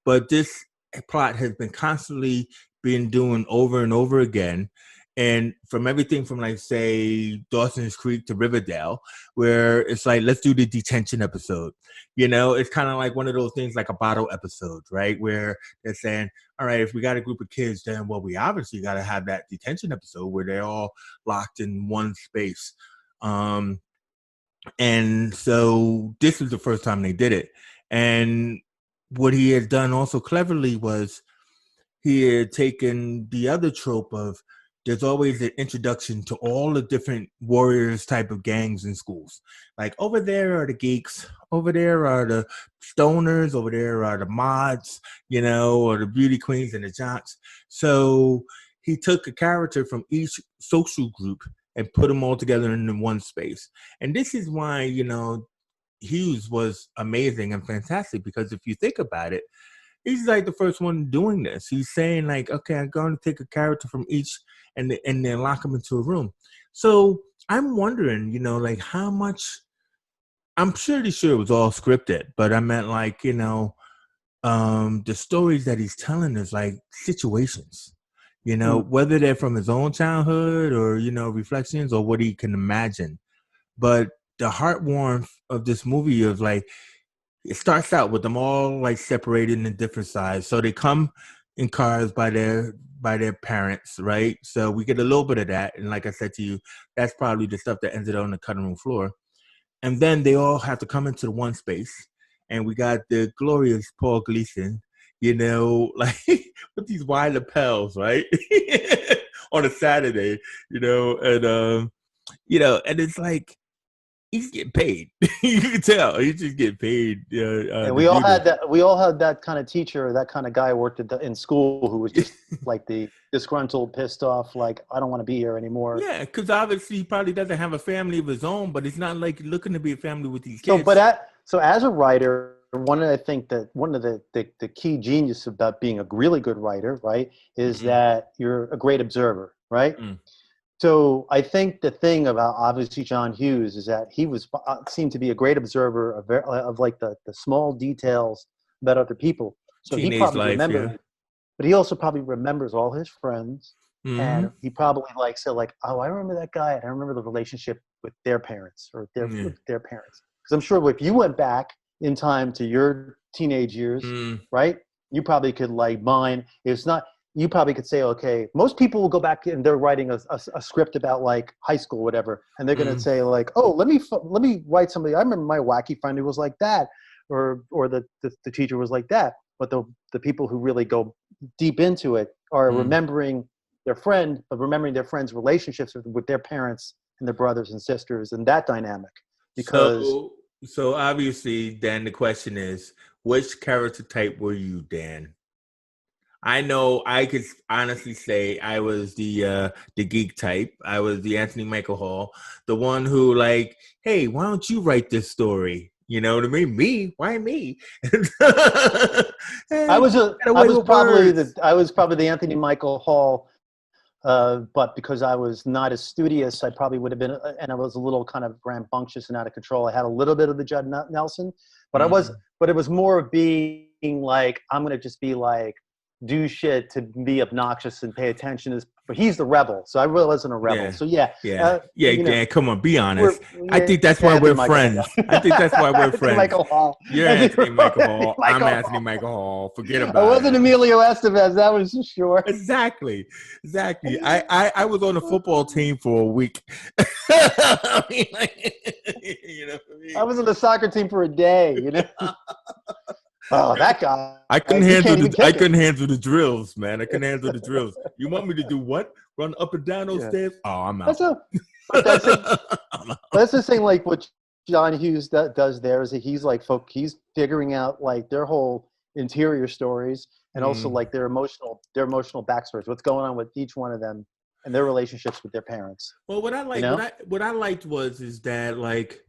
But this plot has been constantly being doing over and over again. And from everything from like, say, Dawson's Creek to Riverdale, where it's like, let's do the detention episode. It's kind of like one of those things like a bottle episode, right? Where they're saying, all right, if we got a group of kids, then, well, we obviously got to have that detention episode where they're all locked in one space. And so this was the first time they did it. And what he had done also cleverly was he had taken the other trope of, there's always an introduction to all the different warriors type of gangs in schools. Like, over there are the geeks, over there are the stoners, over there are the mods, or the beauty queens and the jocks. So he took a character from each social group and put them all together in one space. And this is why, Hughes was amazing and fantastic, because if you think about it, he's like the first one doing this. He's saying like, okay, I'm going to take a character from each and then lock them into a room. So I'm wondering, like how much. I'm pretty sure it was all scripted, but I meant like, the stories that he's telling is like situations, whether they're from his own childhood or, reflections or what he can imagine. But the heart warmth of this movie is like, it starts out with them all like separated in different sides. So they come in cars by their parents, right? So we get a little bit of that. And like I said to you, that's probably the stuff that ended on the cutting room floor. And then they all have to come into the one space. And we got the glorious Paul Gleason, like with these wide lapels, right? On a Saturday, and it's like, he's getting paid. You can tell he's just getting paid. And we all had that. We all had that kind of teacher, that kind of guy worked in school who was just like the disgruntled, pissed off, like I don't want to be here anymore. Yeah, because obviously he probably doesn't have a family of his own, but it's not like looking to be a family with these kids. So as a writer, one of the key genius about being a really good writer, right, is that you're a great observer, right? So I think the thing about obviously John Hughes is that he seemed to be a great observer of like the small details about other people. So Teenage he probably life, remembered, but he also probably remembers all his friends, and he probably said oh, I remember that guy, and I remember the relationship with their parents with their parents. Because I'm sure if you went back in time to your teenage years, right, you probably could mine. It's not. You probably could say, okay, most people will go back and they're writing a script about like high school or whatever. And they're going to say like, oh, let me write somebody. I remember my wacky friend who was like that, or the teacher was like that. But the people who really go deep into it are remembering their friend, but remembering their friends' relationships with their parents and their brothers and sisters and that dynamic. Because so obviously, Dan, the question is, which character type were you, Dan? I know I could honestly say I was the geek type. I was the Anthony Michael Hall, the one who like, hey, why don't you write this story? You know what I mean? Me? Why me? I was probably the Anthony Michael Hall, but because I was not as studious, I probably would have been, and I was a little kind of rambunctious and out of control. I had a little bit of the Judd Nelson, but it was more of being like, I'm gonna just be like, do shit to be obnoxious and pay attention. But he's the rebel, so I really wasn't a rebel. Dan, come on, be honest. I think that's why we're friends. I think that's why we're friends. Michael Hall. You're Anthony Michael Hall. I'm Anthony Michael Hall. Forget about it. I wasn't Emilio Estevez, that was for sure. Exactly. I was on the football team for a week. I mean, I was on the soccer team for a day. Oh, that guy! I couldn't handle the drills, man. I couldn't handle the drills. You want me to do what? Run up and down those stairs? Oh, I'm out. That's the thing. Like what John Hughes does there is that he's figuring out like their whole interior stories and also like their emotional backstories. What's going on with each one of them and their relationships with their parents. Well, what I liked is that like,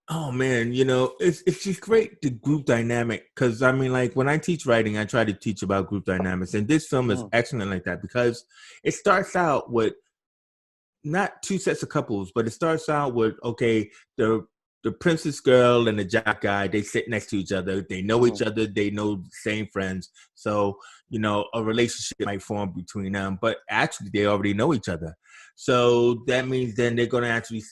oh man, it's just great, the group dynamic. Because I mean, like when I teach writing, I try to teach about group dynamics, and this film is excellent like that because it starts out with not two sets of couples, but it starts out with the princess girl and the jock guy. They sit next to each other. They know each other. They know the same friends. So a relationship might form between them. But actually, they already know each other. So that means then they're going to actually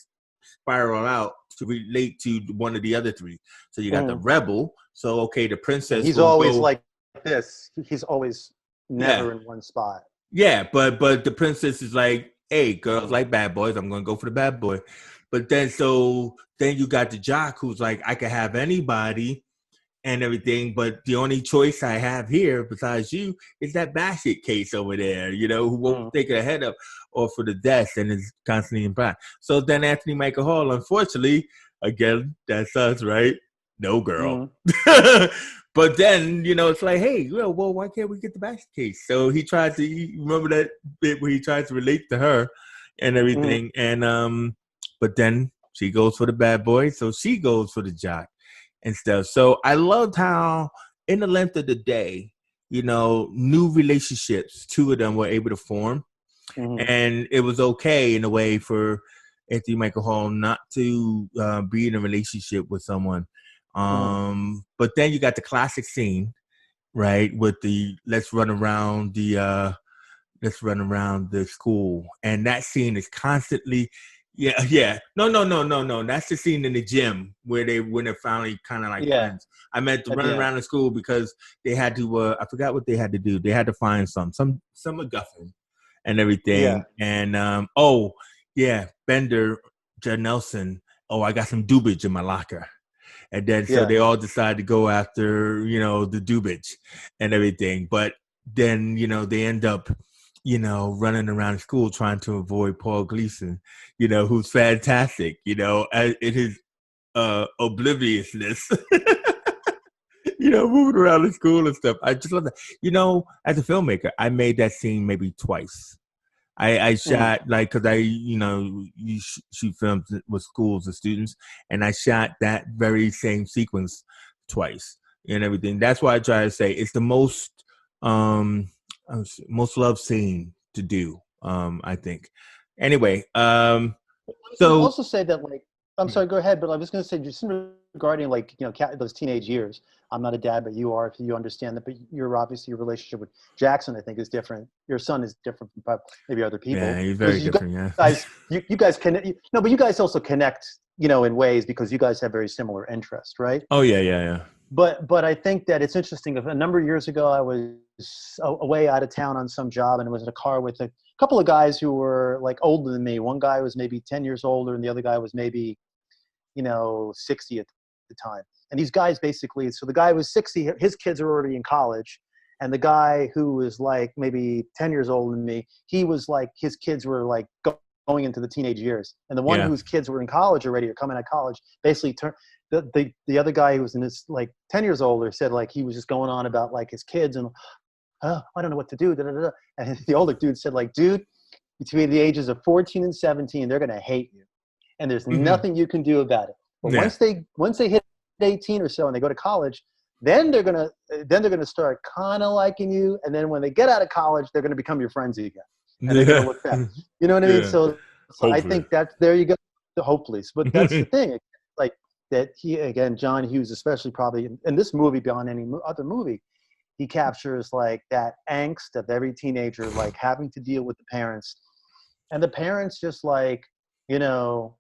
spiral out to relate to one of the other three. So you got the rebel. So the princess. He's always like this. He's always never in one spot. Yeah, but the princess is like, hey, girls like bad boys. I'm gonna go for the bad boy. But then you got the jock who's like, I can have anybody and everything, but the only choice I have here besides you is that basket case over there, who won't take her head up or for the desk and is constantly in back. So then Anthony Michael Hall, unfortunately, again, that's us, right? No girl. But then, it's like, hey, well, why can't we get the basket case? So he tried to, remember that bit where he tried to relate to her and everything. And, but then she goes for the bad boy. So she goes for the jock and stuff. So I loved how in the length of the day, new relationships, two of them were able to form. Mm-hmm. And it was okay in a way for Anthony Michael Hall not to be in a relationship with someone. But then you got the classic scene, right, with the let's run around the school, and that scene is constantly, yeah. No. That's the scene in the gym when they're finally kind of like Yeah. friends. I meant to At the run end. around the school because they had to. I forgot what they had to do. They had to find some MacGuffin and Yeah. everything. And oh yeah, Bender, Judd Nelson. Oh, I got some dubage in my locker. And then so Yeah. they all decide to go after, the dubage and everything. But then, they end up, running around school trying to avoid Paul Gleason, who's fantastic, in his obliviousness. Moving around the school and stuff. I just love that. As a filmmaker, I made that scene maybe twice. I Mm. shot because you shoot films with schools and students, and I shot that very same sequence twice and everything. That's why I try to say it's the um most loved scene to do. I think. Anyway, I was going to so also say that, like, I'm sorry, go ahead, but I was going to say just regarding, like, those teenage years. I'm not a dad, but you are, if you understand that. But you're obviously, your relationship with Jackson, I think, is different. Your son is different from maybe other yeah, people, he's very because you different. Yeah. guys, you guys connect. No, but you guys also connect, in ways, because you guys have very similar interests, right? Oh yeah. But I think that it's interesting. A number of years ago, I was away out of town on some job, and I was in a car with a couple of guys who were like older than me. One guy was maybe 10 years older, and the other guy was maybe 60 at the time. And these guys basically, so the guy was 60, his kids are already in college, and the guy who was like maybe 10 years older than me, he was like, his kids were like going into the teenage years, and the one Yeah. whose kids were in college already or coming out of college basically turned. The other guy who was in his like 10 years older said, like, he was just going on about like his kids and, oh, I don't know what to do. Da, da, da. And the older dude said, like, dude, between the ages of 14 and 17, they're going to hate you. And there's Mm-hmm. nothing you can do about it. But Yeah. once they hit 18 or so and they go to college, then they're gonna start kind of liking you. And then when they get out of college, they're gonna become your friends again. And they're gonna Yeah. look back. You know what I mean? Yeah. So I Hopefully. think that there you go. Hopefully. But that's the thing. Like, that he, again, John Hughes, especially probably in this movie beyond any other movie, he captures like that angst of every teenager, like having to deal with the parents, and the parents just like, for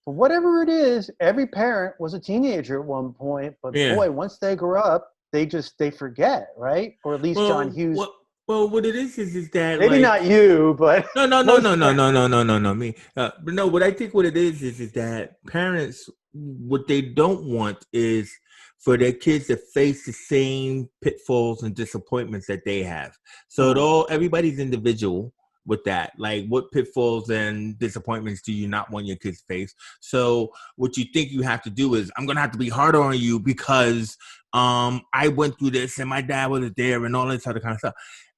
whatever it is, every parent was a teenager at one point, but Yeah. boy, once they grow up, they forget, right? Or at least John Well, Hughes, what it is that maybe like not you, but most parents. no me. But no, what I think what it is that parents, what they don't want is for their kids to face the same pitfalls and disappointments that they have. So everybody's individual with that. Like, what pitfalls and disappointments do you not want your kids to face? So what you think you have to do is, I'm gonna have to be harder on you because I went through this and my dad wasn't there and all this other kind of stuff.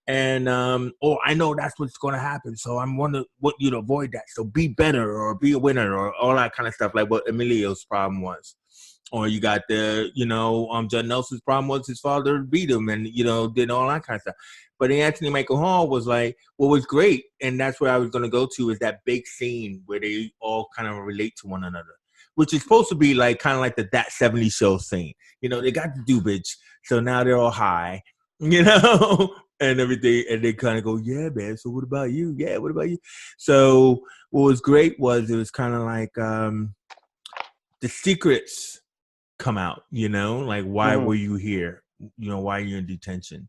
And I know that's what's going to happen, so I'm want you to avoid that. So be better or be a winner or all that kind of stuff, like what Emilio's problem was. Or you got the, John Nelson's problem was his father beat him and, did all that kind of stuff. But Anthony Michael Hall was like, what was great, and that's where I was going to go to, is that big scene where they all kind of relate to one another, which is supposed to be like kind of like the That 70s Show scene. They got the dubage, so now they're all high, and everything, and they kind of go, yeah, man, so what about you? Yeah, what about you? So what was great was it was kind of like the secrets come out, like, why were you here? Why are you in detention?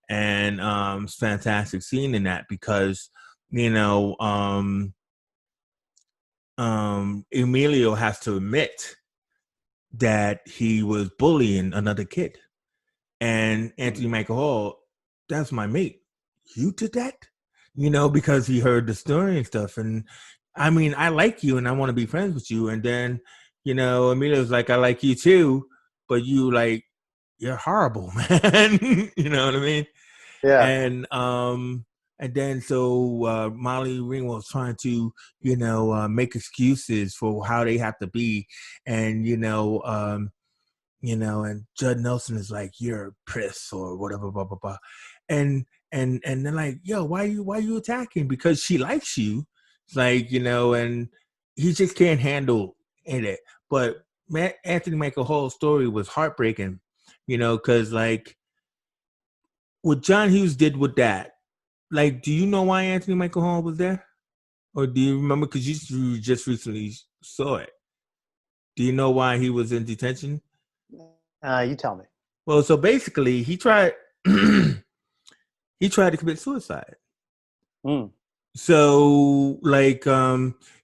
And it's fantastic seeing in that because, Emilio has to admit that he was bullying another kid. And Anthony Michael Hall, that's my mate. You did that? Because he heard the story and stuff. And I mean, I like you and I want to be friends with you. And then, Emilio's like, I like you too, but you're horrible, man. You know what I mean? Yeah. And then so Molly Ringwald's trying to, make excuses for how they have to be. And, and Judd Nelson is like, "You're a priss," or whatever, blah blah blah, and they're like, "Yo, why you attacking? Because she likes you." It's like, and he just can't handle it. But Anthony Michael Hall's story was heartbreaking, because like what John Hughes did with that. Like, do you know why Anthony Michael Hall was there, or do you remember? Because you just recently saw it. Do you know why he was in detention? You tell me. Well, so basically, he tried he tried to commit suicide. Mm. So like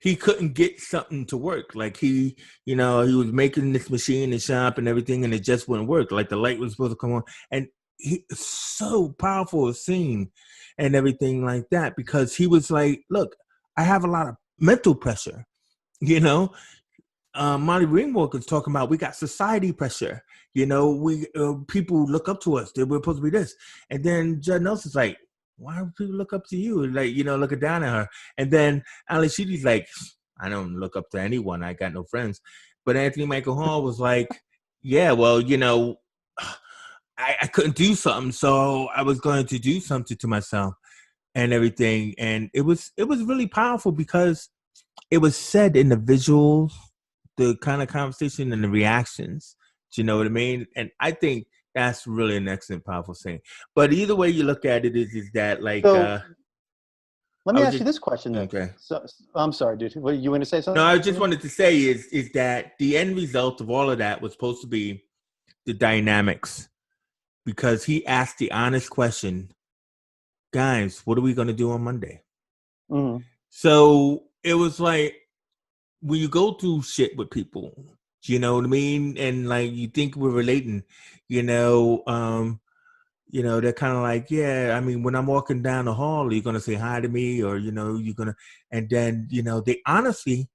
he couldn't get something to work. Like he was making this machine in the shop and everything, and it just wouldn't work. Like the light was supposed to come on, and he so powerful scene and everything like that, because he was like, look, I have a lot of mental pressure, Molly Ringwalk is talking about, we got society pressure. We people look up to us. We're supposed to be this. And then Judd Nelson's like, why would people look up to you? Like, looking down at her. And then Ali Sheedy's like, I don't look up to anyone. I got no friends. But Anthony Michael Hall was like, yeah, well, I couldn't do something, so I was going to do something to myself and everything. And it was really powerful because it was said in the visuals, the kind of conversation and the reactions. Do you know what I mean? And I think that's really an excellent, powerful thing. But either way you look at it, is that like? So let me ask you just, this question then. okay. So I'm sorry, dude. What you want to say something? No, I just wanted to say is that the end result of all of that was supposed to be the dynamics, because he asked the honest question, guys, what are we going to do on Monday? Mm-hmm. So it was like, when you go through shit with people, you know what I mean? And like, you think we're relating, they're kind of like, yeah, I mean, when I'm walking down the hall, you're going to say hi to me, or, you're going to, and then, they honestly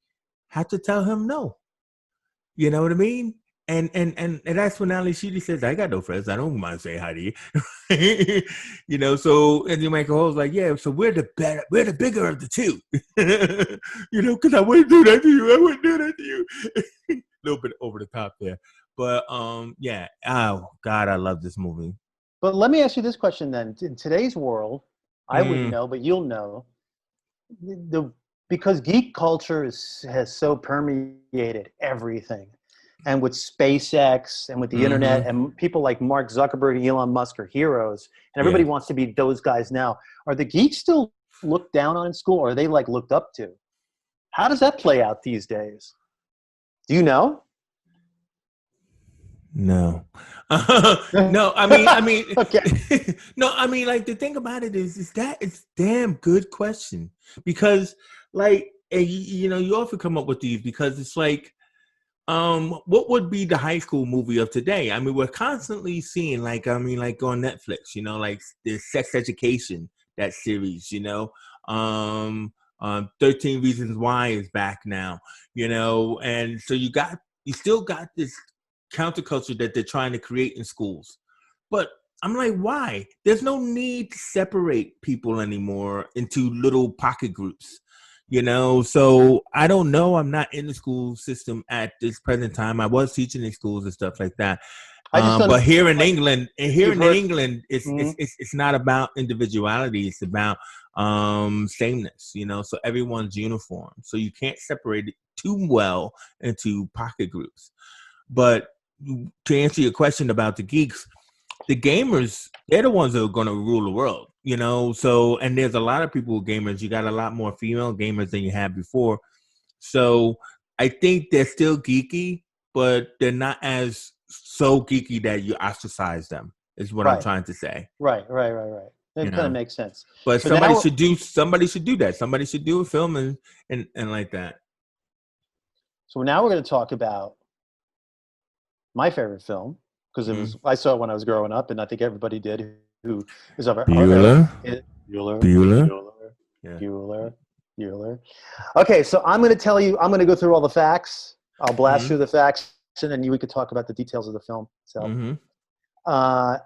have to tell him no. You know what I mean? And that's when Ali Sheedy says, I got no friends. I don't mind saying hi to you. So Anthony Michael Hall's like, yeah, so we're the bigger of the two. Because I wouldn't do that to you. I wouldn't do that to you. A little bit over the top there. But yeah. Oh God, I love this movie. But let me ask you this question then. In today's world, I wouldn't know, but you'll know. Because geek culture has so permeated everything. And with SpaceX and with the internet, and people like Mark Zuckerberg and Elon Musk are heroes, and everybody wants to be those guys now. Are the geeks still looked down on in school, or are they like looked up to? How does that play out these days? Do you know? No. No, I mean, Okay. no, I mean, like, the thing about it is that it's damn good question, because like, you often come up with these because it's like, what would be the high school movie of today? I mean, we're constantly seeing, like, on Netflix, like the Sex Education, that series, 13 Reasons Why is back now, and so you still got this counterculture that they're trying to create in schools. But I'm like, why? There's no need to separate people anymore into little pocket groups. So I don't know. I'm not in the school system at this present time. I was teaching in schools and stuff like that. But here in England, it's not about individuality. It's about sameness. So everyone's uniform. So you can't separate it too well into pocket groups. But to answer your question about the geeks, the gamers, they're the ones that are going to rule the world, So, and there's a lot of people with gamers. You got a lot more female gamers than you had before. So I think they're still geeky, but they're not as so geeky that you ostracise them, is what I'm trying to say. Right. That kind of makes sense. But somebody should do that. Somebody should do a film and like that. So now we're going to talk about my favorite film, because I saw it when I was growing up, and I think everybody did who is of our Beuller. Beuller. Okay, so I'm going to go through all the facts. I'll blast through the facts, and then we could talk about the details of the film. So I'm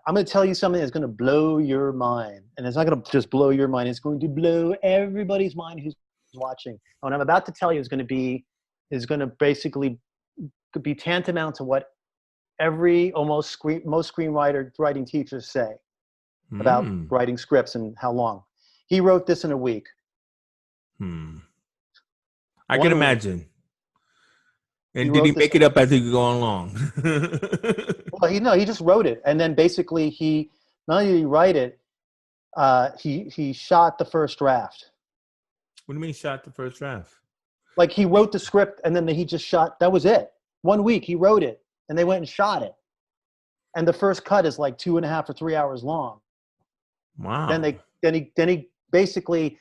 going to tell you something that's going to blow your mind, and it's not going to just blow your mind. It's going to blow everybody's mind who's watching. And what I'm about to tell you is going to basically be tantamount to what most writing teachers say about Hmm. writing scripts and how long. He wrote this in a week. I can 1 week. imagine. He And did wrote he this. make it up as he was going along? Well, he just wrote it, and then basically he not only did he write it, he shot the first draft. What do you mean shot the first draft? Like he wrote the script, and then he just shot. That was it. 1 week he wrote it, and they went and shot it. And the first cut is like 2.5 or 3 hours long. Wow. Then he basically,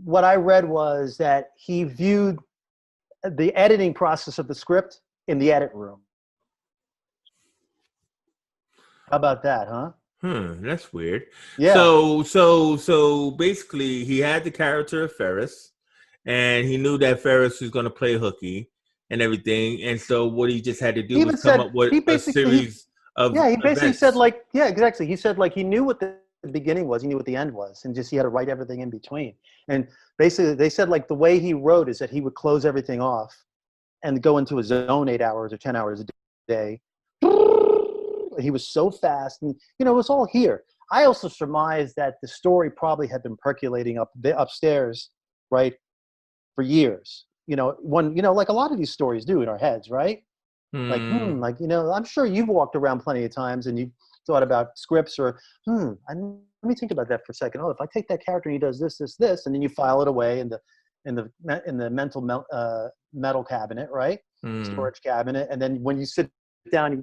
what I read was that he viewed the editing process of the script in the edit room. How about that, huh? That's weird. Yeah. So basically he had the character of Ferris, and he knew that Ferris was gonna play hooky and everything. And so what he just had to do He was even come said up with he a basically series of he basically said events. like, yeah, exactly. He said like he knew what the beginning was, he knew what the end was, and just he had to write everything in between. And basically they said like the way he wrote is that he would close everything off and go into his own 8 hours or 10 hours a day. He was so fast, and it was all here. I also surmised that the story probably had been percolating upstairs, right, for years. Like a lot of these stories do in our heads, right? Like, Hmm. I'm sure you've walked around plenty of times and you've thought about scripts or, let me think about that for a second. Oh, if I take that character and he does this, this, this, and then you file it away in the mental metal cabinet, right? Hmm. Storage cabinet. And then when you sit down,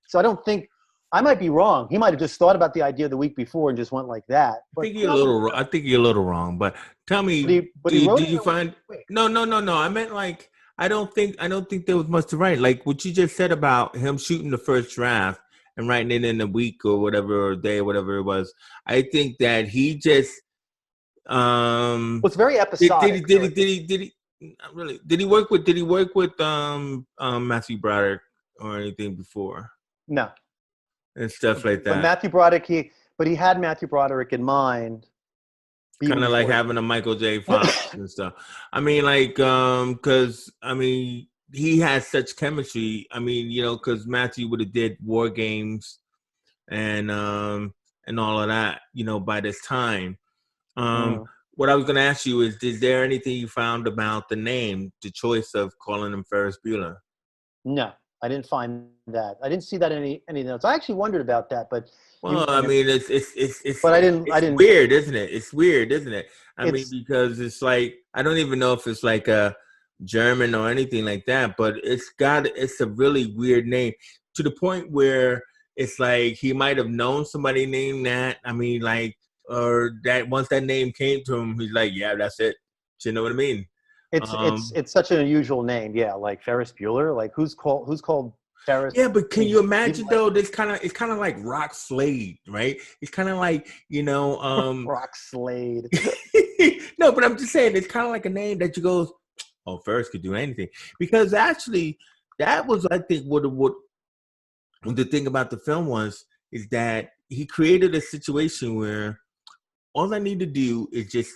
so I don't think, I might be wrong. He might have just thought about the idea the week before and just went like that. I But think you're a probably, little. I think you're a little wrong. But tell but me, he wrote did it you in a find? week. No, no, no, no. I meant like I don't think there was much to write. Like what you just said about him shooting the first draft and writing it in a week or whatever, or a day, or whatever it was. I think that he just Well, it's very episodic. So did he not really did he work with Matthew Broderick or anything before no. and stuff like But that? he had Matthew Broderick in mind even Kind of like before he having a Michael J. Fox and stuff. I mean, like, because I mean, he has such chemistry. I mean, because Matthew would have did War Games and all of that, by this time. Um, Mhm. what I was going to ask you is there anything you found about the name, the choice of calling him Ferris Bueller? No, I didn't find that. I didn't see that in any notes. I actually wondered about that, but Well, I mean, I it's didn't. weird, isn't it? It's weird, isn't it? I mean, It's because it's like I don't even know if it's like a German or anything like that, but it's a really weird name to the point where it's like he might have known somebody named that. I mean, like, or that once that name came to him, he's like, yeah, that's it. You know what I mean? it's it's Um, it's such an unusual name. Yeah, like Ferris Bueller. Like who's called Ferris? Yeah, but can you Even imagine like though? It's kind of like Rock Slade, right? It's kind of like Rock Slade. no, but I'm just saying it's kind of like a name that you go, oh, Ferris could do anything because actually that was I think what the thing about the film was is that he created a situation where all I need to do is just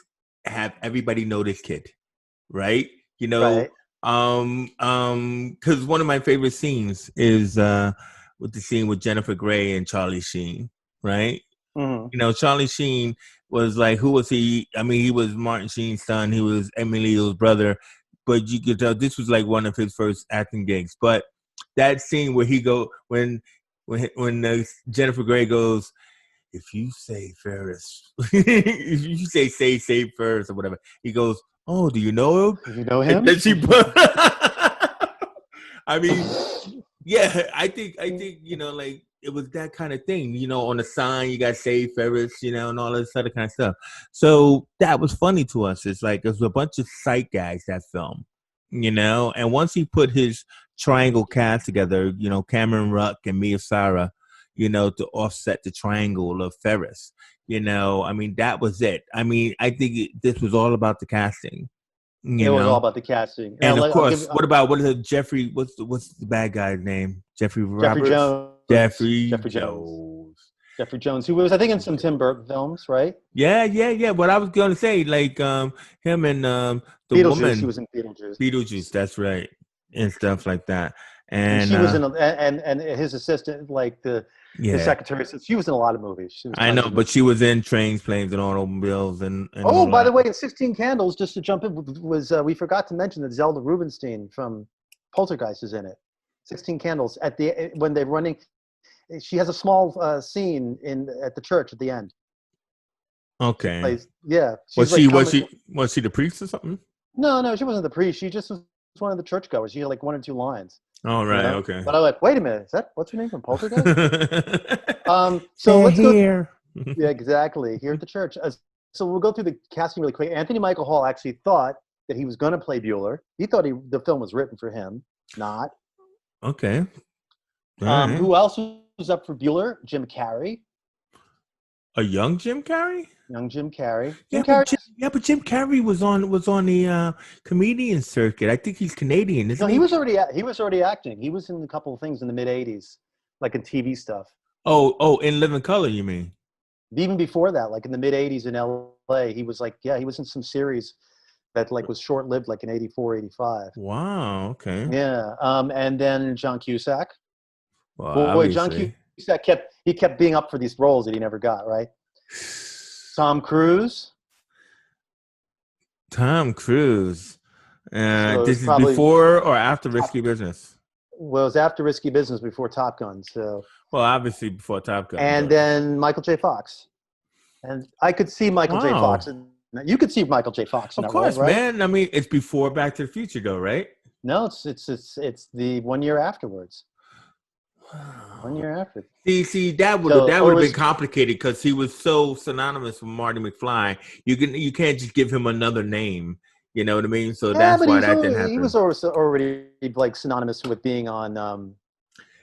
have everybody know this kid, right? You know, Right. because one of my favorite scenes is with the scene with Jennifer Grey and Charlie Sheen, right? Hmm. Charlie Sheen was like, who was he? I mean, he was Martin Sheen's son. He was Emilio's brother, but you could tell this was like one of his first acting gigs. But that scene where he go when Jennifer Grey goes, if you say Ferris, if you say Ferris or whatever, he goes, oh, do you know him? You know And him? then she put, I mean, yeah, I think like it was that kind of thing. On the sign you got Save Ferris, and all this other kind of stuff. So that was funny to us. It's like it was a bunch of sight guys that film, and once he put his triangle cast together, Cameron Ruck and Mia Sara, to offset the triangle of Ferris. I mean, that was it. I mean, I think this was all about the casting. It was all about the casting. Now And of I'll give course, what is it, Jeffrey? What's the bad guy's name? Jeffrey Jeffrey Roberts. Jones. Jeffrey Jeffrey Jones. Jones. Jeffrey Jones, who was I think in some Tim Burton films, right? Yeah, yeah, yeah. What I was gonna say, like him and the Beetlejuice. He woman was in Beetlejuice. Beetlejuice. That's right, and stuff like that. And And she was in and his assistant, like his yeah, secretary, she was in a lot of movies. She was I tons know, of but movies. she was in Trains, Planes, and Automobiles, and Oh, all by that. the way, in 16 Candles, just to jump in, was we forgot to mention that Zelda Rubinstein from Poltergeist is in it. 16 Candles when they're running, she has a small scene at the church at the end. She Okay. plays, yeah, Was she's she like was coming. she was she the priest or something? No, she wasn't the priest. She just was one of the churchgoers. She had like one or two lines, All right. Okay. But I like, wait a minute, is that what's her name from Poltergeist? So They're let's go. here. Yeah, exactly. Here at the church. So we'll go through the casting really quick. Anthony Michael Hall actually thought that he was going to play Beuller. He thought the film was written for him. Not. Okay. All right. Who else was up for Beuller? Jim Carrey. A young Jim Carrey? Young Jim Carrey. Yeah, but Jim Carrey was on the comedian circuit. I think he's Canadian, No, isn't he? he was already acting. He was in a couple of things in the mid '80s, like in TV stuff. Oh, in Living Color, you mean? Even before that, like in the mid '80s in LA, he was like, he was in some series that like was short lived, like in '84, '85. Wow. Okay. Yeah. And then John Cusack. Well, Boy, John obviously. Cusack kept being up for these roles that he never got, right? Tom Cruise. Tom Cruise. So it was This is probably before or after Top, Risky Business? well, it was after Risky Business, before Top Gun. So, Well, obviously before Top Gun, and but then Michael J. Fox. And I could see Michael J. Fox. wow. You could see Michael J. Fox in Of that role, course, right? man. I mean, it's before Back to the Future, though, right? No, it's the 1 year afterwards. 1 year after. See, that would So, or it have been was, complicated because he was so synonymous with Marty McFly. You can't just give him another name. You know what I mean? So yeah, that's but why that didn't he happen. was already like synonymous with being on.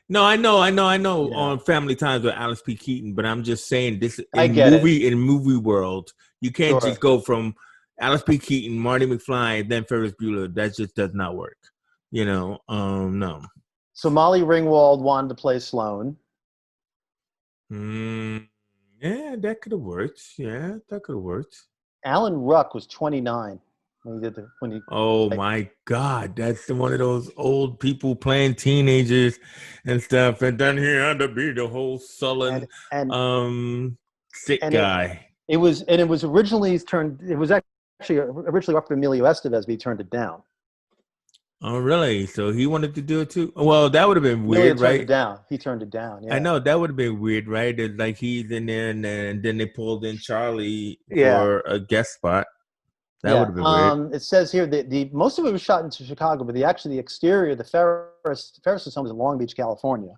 No, I know. Yeah, On Family Ties with Alice P. Keaton, but I'm just saying this I get it. in movie world, you can't just Sure. go from Alice P. Keaton, Marty McFly, then Ferris Bueller. That just does not work. No. So Molly Ringwald wanted to play Sloane. Mm, yeah, that could have worked. Yeah, that could have worked. Alan Ruck was 29 when he Oh like, my God, that's one of those old people playing teenagers and stuff. And then he had to be the whole sullen, and and sick and guy. it was originally turned. It was actually originally offered Emilio Estevez, but he turned it down. Oh, really? So he wanted to do it too? Well, that would have been Emilio weird, turned right? it down. He turned it down. I Yeah. know that would have been weird, right? It's like he's in there, and then they pulled in Charlie Yeah. for a guest spot. That would Yeah. have been weird. It says here that the most of it was shot in Chicago, but the exterior, the Ferris's home is in Long Beach, California.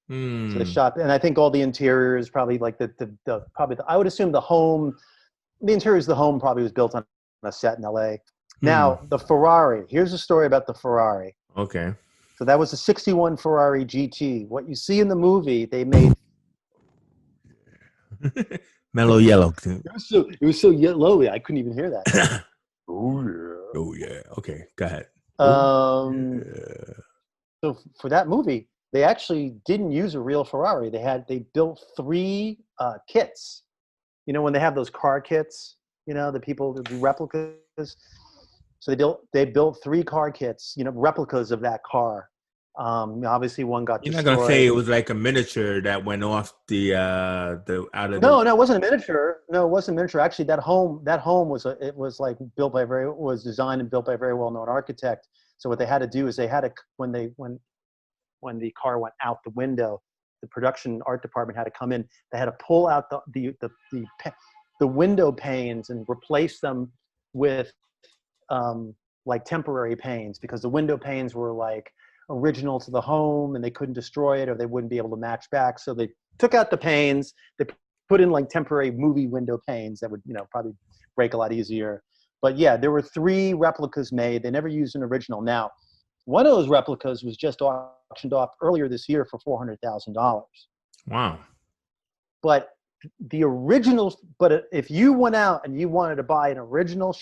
So they Hmm. shot, and I think all the interiors probably like I would assume the interiors of the home probably was built on a set in LA. Hmm. Now the Ferrari. Here's a story about the Ferrari. Okay. So that was a '61 Ferrari GT. What you see in the movie, they made. Mellow yellow. It was so yellowy, I couldn't even hear that. Oh Oh yeah. Okay. Go ahead. yeah. Oh yeah. So for that movie, they actually didn't use a real Ferrari. They built three kits. You know, when they have those car kits, the people that do replicas. So they built three car kits, replicas of that car. Obviously one got You're not gonna say destroyed. it was like a miniature that went off the out of the. No, it wasn't a miniature. No, it wasn't a miniature. Actually, that home was like was designed and built by a very well-known architect. So what they had to do is they had to when the car went out the window, the production art department had to come in. They had to pull out the window panes and replace them with like temporary panes, because the window panes were like original to the home and they couldn't destroy it or they wouldn't be able to match back. So they took out the panes. They put in like temporary movie window panes that would probably break a lot easier. But yeah, there were three replicas made. They never used an original. Now, one of those replicas was just auctioned off earlier this year for $400,000. Wow. But if you went out and you wanted to buy an original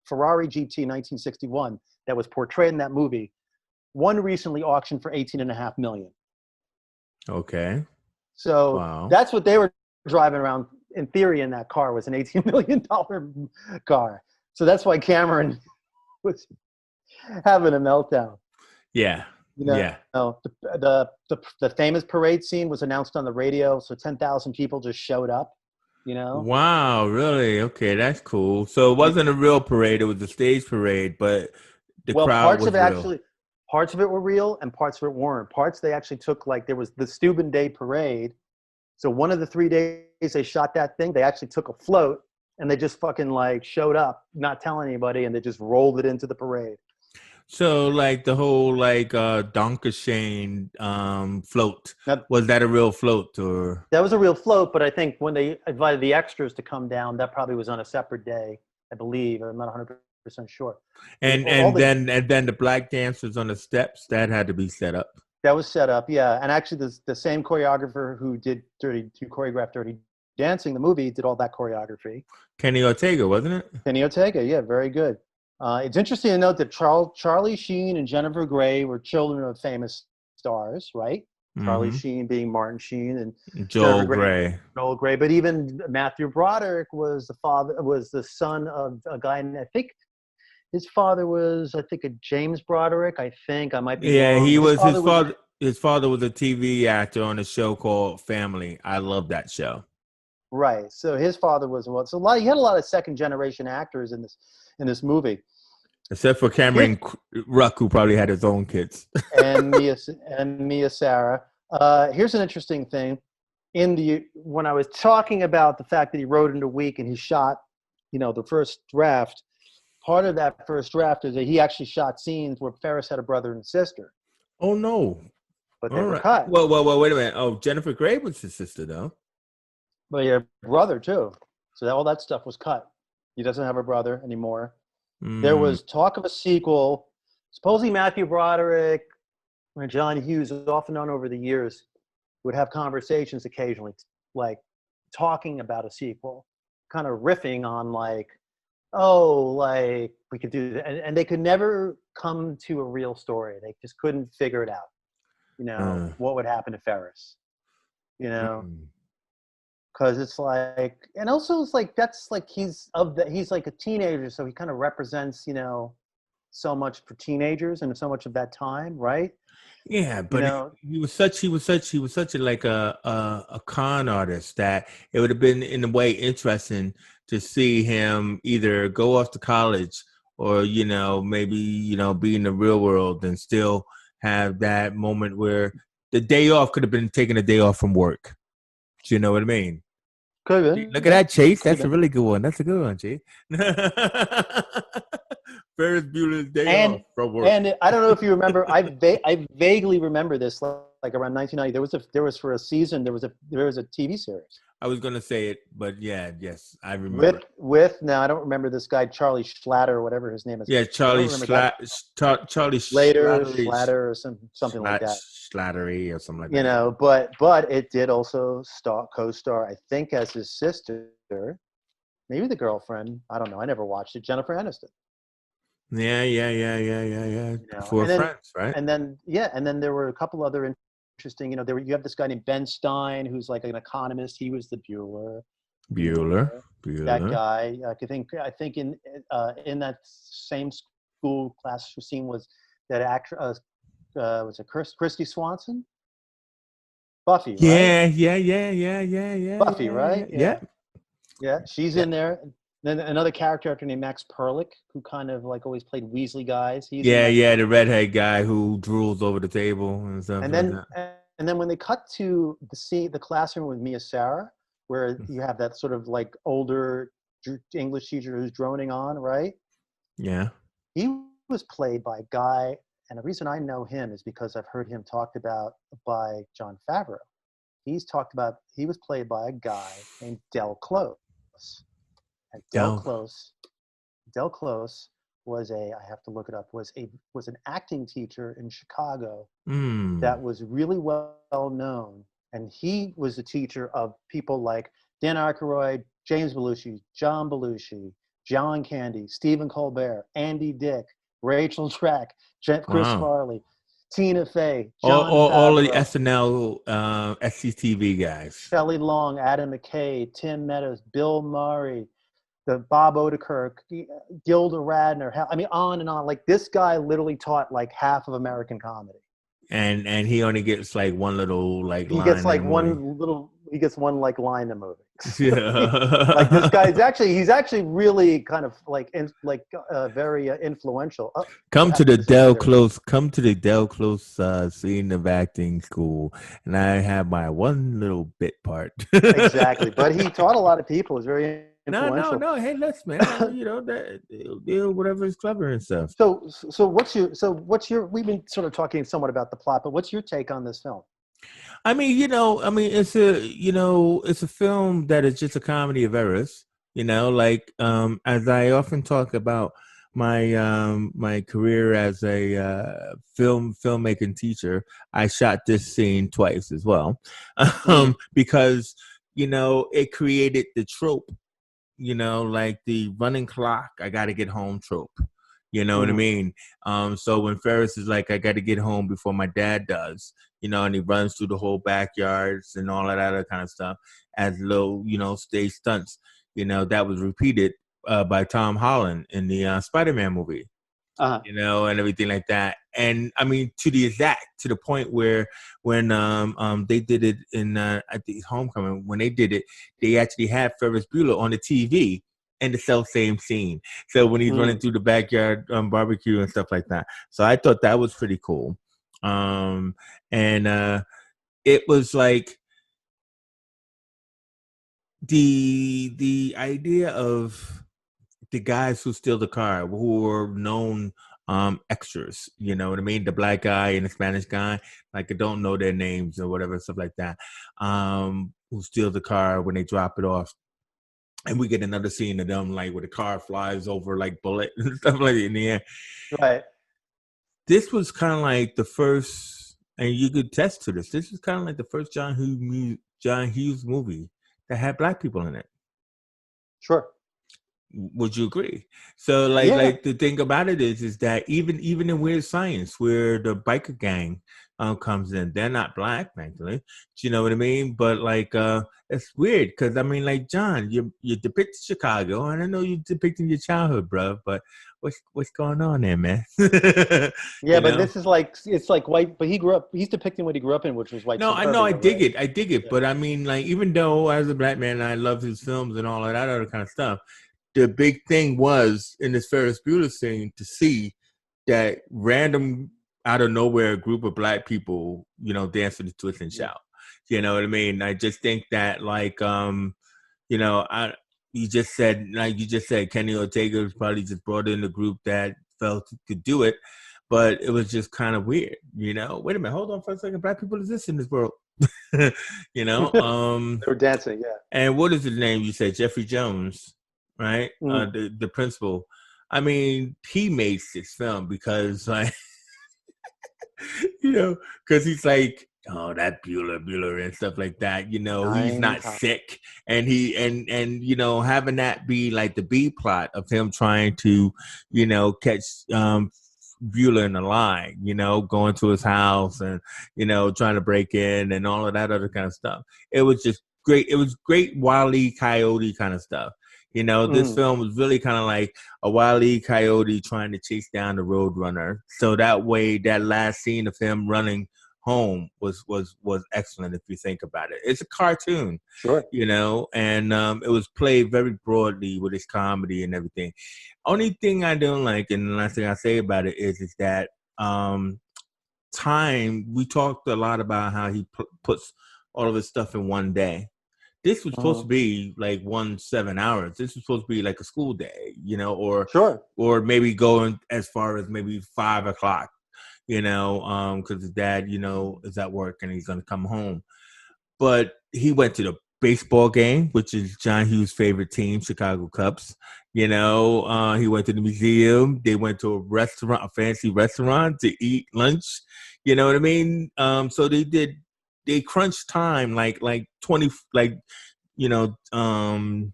Ferrari GT 1961 that was portrayed in that movie, one recently auctioned for $18.5 million. Okay. So Wow. that's what they were driving around in theory in that car, was an $18 million car. So that's why Cameron was having a meltdown. Yeah. You Yeah. know, the famous parade scene was announced on the radio, so 10,000 people just showed up. You know, Wow, really? Okay, that's cool. So it it, wasn't a real parade, it was a stage parade, but the well, crowd was real. parts of it were real, and parts of it weren't. Parts they actually took, like there was the Steuben Day parade. So one of the 3 days they shot that thing, they actually took a float and they just fucking like showed up, not telling anybody, and they just rolled it into the parade. So like the whole like Donkashane float, Now was that a real float or that was a real float, but I think when they invited the extras to come down, that probably was on a separate day, I believe. I'm not 100% sure. and All and the then and then the black dancers on the steps that had to be set up. That was set up, yeah. And actually, the same choreographer who choreographed Dirty Dancing, the movie, did all that choreography. Kenny Ortega, wasn't it? Kenny Ortega, yeah, very good. It's interesting to note that Charlie Sheen and Jennifer Grey were children of famous stars, right? Charlie Mm-hmm. Sheen being Martin Sheen and Jennifer Joel Grey, Grey. Joel Grey. But even Matthew Broderick was the son of a guy, and I think his father was, I think, a James Broderick. I think I might be Yeah, wrong, he but his was his father was father. His father was a TV actor on a show called Family. I love that show. right. So his father was what? So he had a lot of second generation actors in this movie. Except for Here's Cameron Ruck, who probably had his own kids. and Mia Sara. Here's an interesting thing. When I was talking about the fact that he wrote in a week and he shot, the first draft. Part of that first draft is that he actually shot scenes where Ferris had a brother and sister, Oh no! but they All were right. cut. Well. Wait a minute. Oh, Jennifer Grey was his sister, though. But he had a brother too, so all that stuff was cut. He doesn't have a brother anymore. There Mm. was talk of a sequel. Supposedly Matthew Broderick and John Hughes, off and on over the years, would have conversations occasionally, like talking about a sequel, kind of riffing on like, oh, like we could do that. And they could never come to a real story. They just couldn't figure it out, Uh, what would happen to Ferris, you know? mm. Because it's like, and also it's like, that's like, he's like a teenager. So he kind of represents, so much for teenagers and so much of that time, right? Yeah, You but know, he was such a like a con artist that it would have been in a way interesting to see him either go off to college or maybe be in the real world and still have that moment where the day off could have been taking a day off from work. Do you know what I mean? could have been, Look at yeah, that, Chase. could have That's a been. really good one. That's a good one, Chase. Ferris Bueller's day And off from work. and I don't know if you remember, I vaguely remember this, like around 1990. There was for a season, there was a TV series I was gonna say it, but yeah, yes, I remember. with now I don't remember this guy Charlie Schlatter or whatever his name is. Yeah, I don't remember that. Charlie Later Slattery, Schlatter or something like that. Slattery or something like that. Yeah. But it did also co-star, I think, as his sister, maybe the girlfriend. I don't know. I never watched it. Jennifer Aniston. Yeah. For And then friends, right? and then there were a couple other interesting. You have this guy named Ben Stein, who's like an economist. He was the Bueller. Bueller, That Bueller. guy. I think in that same school class scene was that actor. Was it Christy Swanson? Buffy, right? Buffy, right? Yeah. Yeah. She's Yeah. in there. Then another character actor named Max Perlich, who kind of like always played Weasley guys. He's in that. The redhead guy who drools over the table and stuff And like then that. and then when they cut to the classroom with Mia Sara, where you have that sort of like older English teacher who's droning on, right? Yeah. He was played by a guy, and the reason I know him is because I've heard him talked about by Jon Favreau. He was played by a guy named Del Close. And Del. Del Close was I have to look it up, was an acting teacher in Chicago Mm. that was really well known. And he was the teacher of people like Dan Aykroyd, James Belushi, John Belushi, John Candy, Stephen Colbert, Andy Dick, Rachel Dratch, Chris Wow. Farley, Tina Fey, Jon All of the Favreau, SNL, SCTV guys. Shelley Long, Adam McKay, Tim Meadows, Bill Murray, the Bob Odenkirk, Gilda Radner. I mean, on and on. Like this guy literally taught like half of American comedy. and he only gets like one little like He gets line in the like movie. one like line in the movie. Like this Yeah. guy is he's actually really kind of like very influential. Oh, what Come to happened the to the sound Del there? Close. Come to the Del Close scene of acting school, and I have my one little bit part. Exactly, but he taught a lot of people. He's very No, no, influential. no. Hey, listen, man. You know that deal whatever is clever and stuff. What's your? We've been sort of talking somewhat about the plot, but what's your take on this film? I mean, it's a film that is just a comedy of errors. Like as I often talk about my career as a filmmaking teacher, I shot this scene twice as well, Mm, because it created the trope, like the running clock, I got to get home trope. You know what I mm, mean? So when Ferris is like, I got to get home before my dad does, and he runs through the whole backyards and all of that other kind of stuff as little, stage stunts, that was repeated by Tom Holland in the Spider-Man movie, uh-huh. and everything like that. And I mean, to the point where when they did it in I think Homecoming, when they did it, they actually had Ferris Bueller on the TV in the same scene. So when he's running Mm. through the backyard barbecue and stuff like that. So I thought that was pretty cool. And it was like the idea of the guys who steal the car, who are known extras, you know what I mean? The black guy and the Spanish guy, like I don't know their names or whatever, stuff like that, who steal the car when they drop it off. And we get another scene of them like where the car flies over like bullet and stuff like that in the air. Right. This was kind of like the first, and you could test to this. This was kind of like the first John Hughes movie that had black people in it. Sure. Would you agree? So Yeah. like the thing about it is that even in Weird Science, where the biker gang comes in, they're not black, thankfully. Do you know what I mean? But like it's weird because I mean, like John, you depict Chicago, and I know you're depicting your childhood, bro. But what's going on there, man? Yeah, you but know? this is like it's like white. But he grew up. He's depicting what he grew up in, which was white No, I know, suburbia, right? I dig it. Yeah. But I mean, like even though as a black man, I love his films and all of that other kind of stuff, the big thing was in this Ferris Bueller scene to see that random out of nowhere group of black people, dancing to twist and shout. You know what I mean? I just think that like I you just said Kenny Ortega was probably just brought in a group that felt could do it, but it was just kind of weird, Wait a minute, hold on for a second. Black people exist in this world. you know, They um were dancing. Yeah. and what is his name? You said Jeffrey Jones, right? Mm. The principal. I mean, he made this film because, like, because he's like, oh, that Beuller and stuff like that. He's Nine not times. sick, and he and having that be like the B plot of him trying to, catch Beulah in the lie, going to his house and trying to break in and all of that other kind of stuff. It was just great. It was great Wile E. Coyote kind of stuff. This Mm. film was really kind of like a Wile E. Coyote trying to chase down the Roadrunner. So that way, that last scene of him running home was excellent if you think about it. It's a cartoon, Sure. and it was played very broadly with its comedy and everything. Only thing I don't like, and the last thing I say about it is that time. We talked a lot about how he puts all of his stuff in one day. This was supposed to Mm. be like 7 hours. This was supposed to be like a school day, Sure. or maybe going as far as maybe 5 o'clock, because his dad, is at work and he's gonna come home. But he went to the baseball game, which is John Hughes' favorite team, Chicago Cubs. He went to the museum. They went to a fancy restaurant to eat lunch. You know what I mean? So they crunched time like 20, like, you know, um,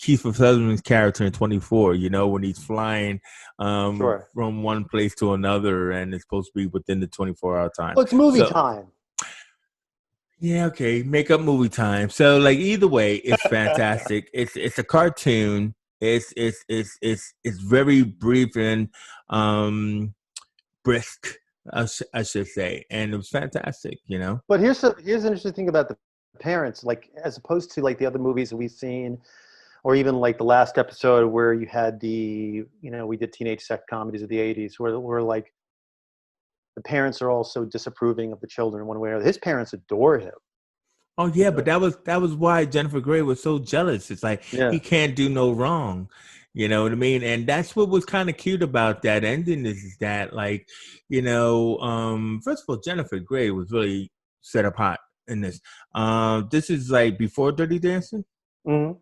Kiefer Sutherland's character in 24, when he's flying Sure. from one place to another and it's supposed to be within the 24-hour time. Well, it's movie So, time. yeah, okay, make up movie time. So like either way, it's fantastic. It's a cartoon. It's very brief and brisk. I should say, and it was fantastic. But here's an interesting thing about the parents, like as opposed to like the other movies that we've seen, or even like the last episode where you had we did teenage sex comedies of the '80s, where like the parents are all so disapproving of the children one way or the other. His parents adore him. Oh yeah, but that was why Jennifer Grey was so jealous. It's like Yeah. he can't do no wrong. You know what I mean? And that's what was kind of cute about that ending is that like, first of all, Jennifer Grey was really set up hot in this. This is like before Dirty Dancing. Mm-hmm.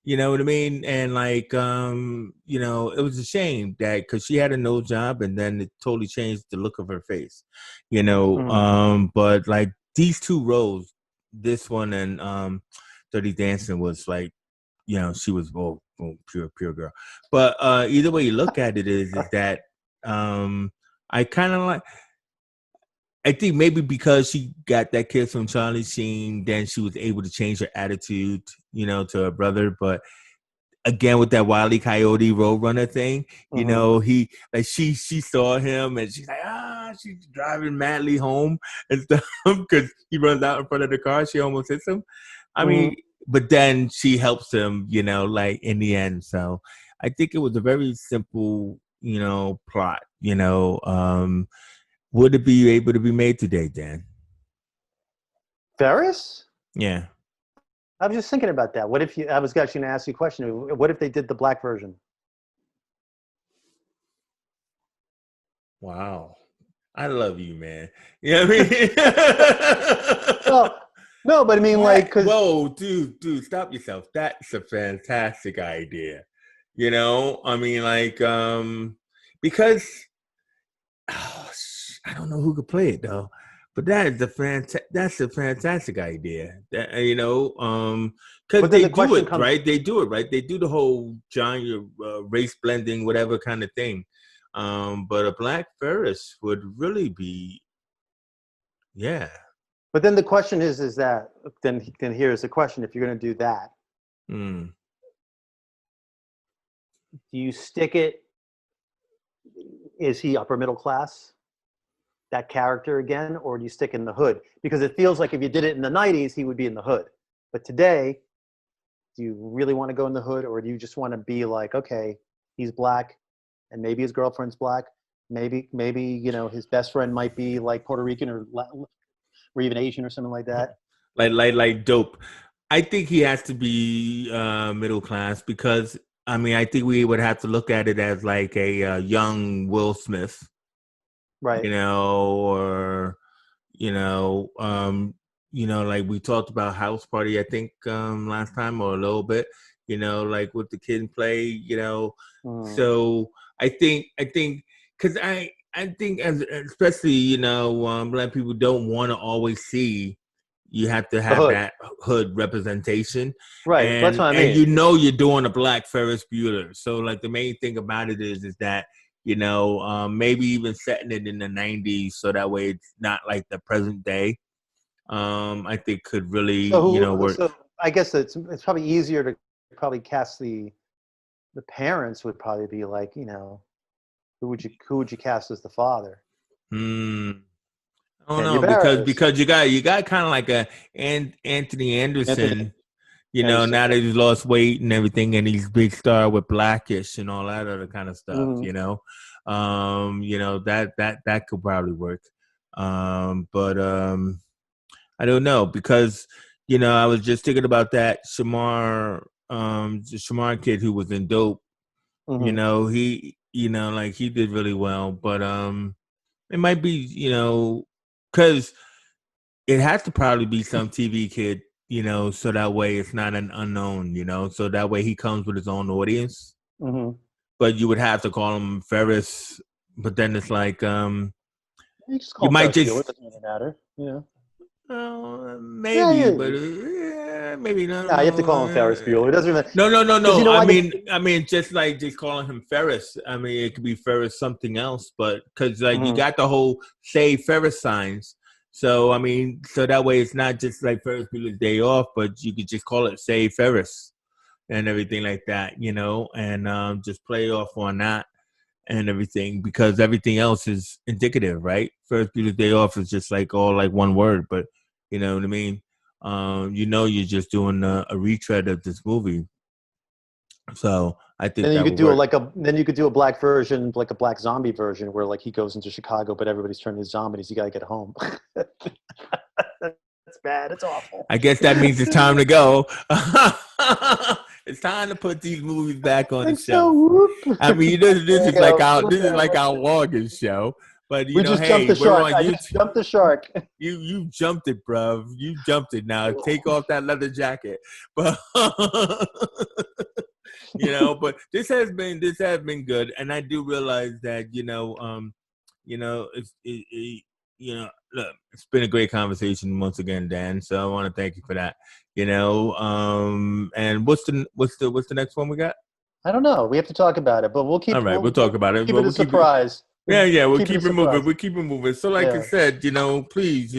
You know what I mean? And like, it was a shame that because she had a nose job and then it totally changed the look of her face, but like these two roles, this one and Dirty Dancing was like, she was pure girl. But either way you look at it is that I kind of like, I think maybe because she got that kiss from Charlie Sheen, then she was able to change her attitude, to her brother. But again, with that Wile E. Coyote Roadrunner thing, he like she saw him and she's like, she's driving madly home and stuff because he runs out in front of the car. She almost hits him. I mean, but then she helps him, like in the end. So I think it was a very simple, plot. Would it be able to be made today, Dan? Ferris? Yeah. I was just thinking about that. What if I was actually going to ask you a question. What if they did the black version? Wow. I love you, man. You know what I mean? Well, no, but I mean, like, because whoa, dude, stop yourself. That's a fantastic idea. I mean, like, because I don't know who could play it though, but that's a fantastic idea. That because they do it right. They do it right. They do the whole genre race blending, whatever kind of thing. But a black Ferris would really be, yeah. But then the question is that then here's the question: if you're going to do that, do you stick it? Is he upper middle class? That character again, or do you stick in the hood? Because it feels like if you did it in the '90s, he would be in the hood. But today, do you really want to go in the hood, or do you just want to be like, okay, he's black, and maybe his girlfriend's black, maybe his best friend might be like Puerto Rican or even Asian or something like that. Like dope. I think he has to be middle class because I mean I think we would have to look at it as like a young Will Smith. Right. Or like we talked about House Party, I think last time or a little bit, like with the Kid and Play, So I think because I think as especially black people don't want to always see. You have to have that hood representation, right? And, that's what I mean. And you're doing a black Ferris Bueller. So like the main thing about it is that maybe even setting it in the 90s so that way it's not like the present day. I think could really work. So I guess it's probably easier to probably cast the parents would probably be like who would you cast as the father? I don't know because you got kind of like a Anthony Anderson. Now that he's lost weight and everything, and he's big star with Blackish and all that other kind of stuff. That could probably work. But I don't know because I was just thinking about that Shamar kid who was in Dope. He like he did really well, but it might be because it has to probably be some TV kid. So that way it's not an unknown, so that way he comes with his own audience. But you would have to call him Ferris, but then it's like you might just it doesn't really matter, maybe, but maybe not. No, you have to call him Ferris Bueller. It doesn't matter. No. I mean, just calling him Ferris. I mean, it could be Ferris something else, but because you got the whole Save Ferris signs. So, I mean, so that way it's not just like Ferris Bueller's Day Off, but you could just call it Save Ferris and everything like that, and just play off on that. and everything, because everything else is indicative, right? First Beautiful Day Off is just like all like one word, but you know what I mean? You're just doing a retread of this movie. So I think And then you that could would do work. then you could do a black version, like a black zombie version, where like he goes into Chicago, but everybody's turning into zombies. You got to get home. That's bad. It's awful. I guess that means it's time to go. It's time to put these movies back on the Think shelf. so. Whoop. I mean, this There you is like go. our Look this is at like it. our longest show. But We just jumped hey, the we're shark. on I YouTube. just jumped the shark. You jumped it, bruv. You jumped it. Now take off that leather jacket. But but this has been good, and I do realize that look, it's been a great conversation once again, Dan. So I want to thank you for that. And what's the next one we got? I don't know. We have to talk about it, but All right, we'll talk about it. keep But it a we'll keep it. surprise. Yeah, we'll Keep it a keep it moving. surprise. We'll keep it moving. So, like I Yeah. said, please,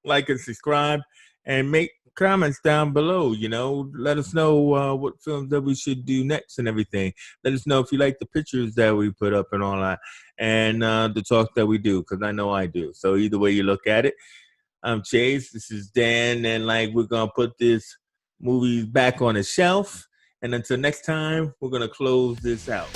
like and subscribe, and make comments down below. Let us know what films that we should do next and everything. Let us know if you like the pictures that we put up and all that, and the talk that we do, because I know I do. So either way you look at it, I'm Chase. This is Dan, and we're gonna put this movie back on the shelf. And until next time, we're gonna close this out.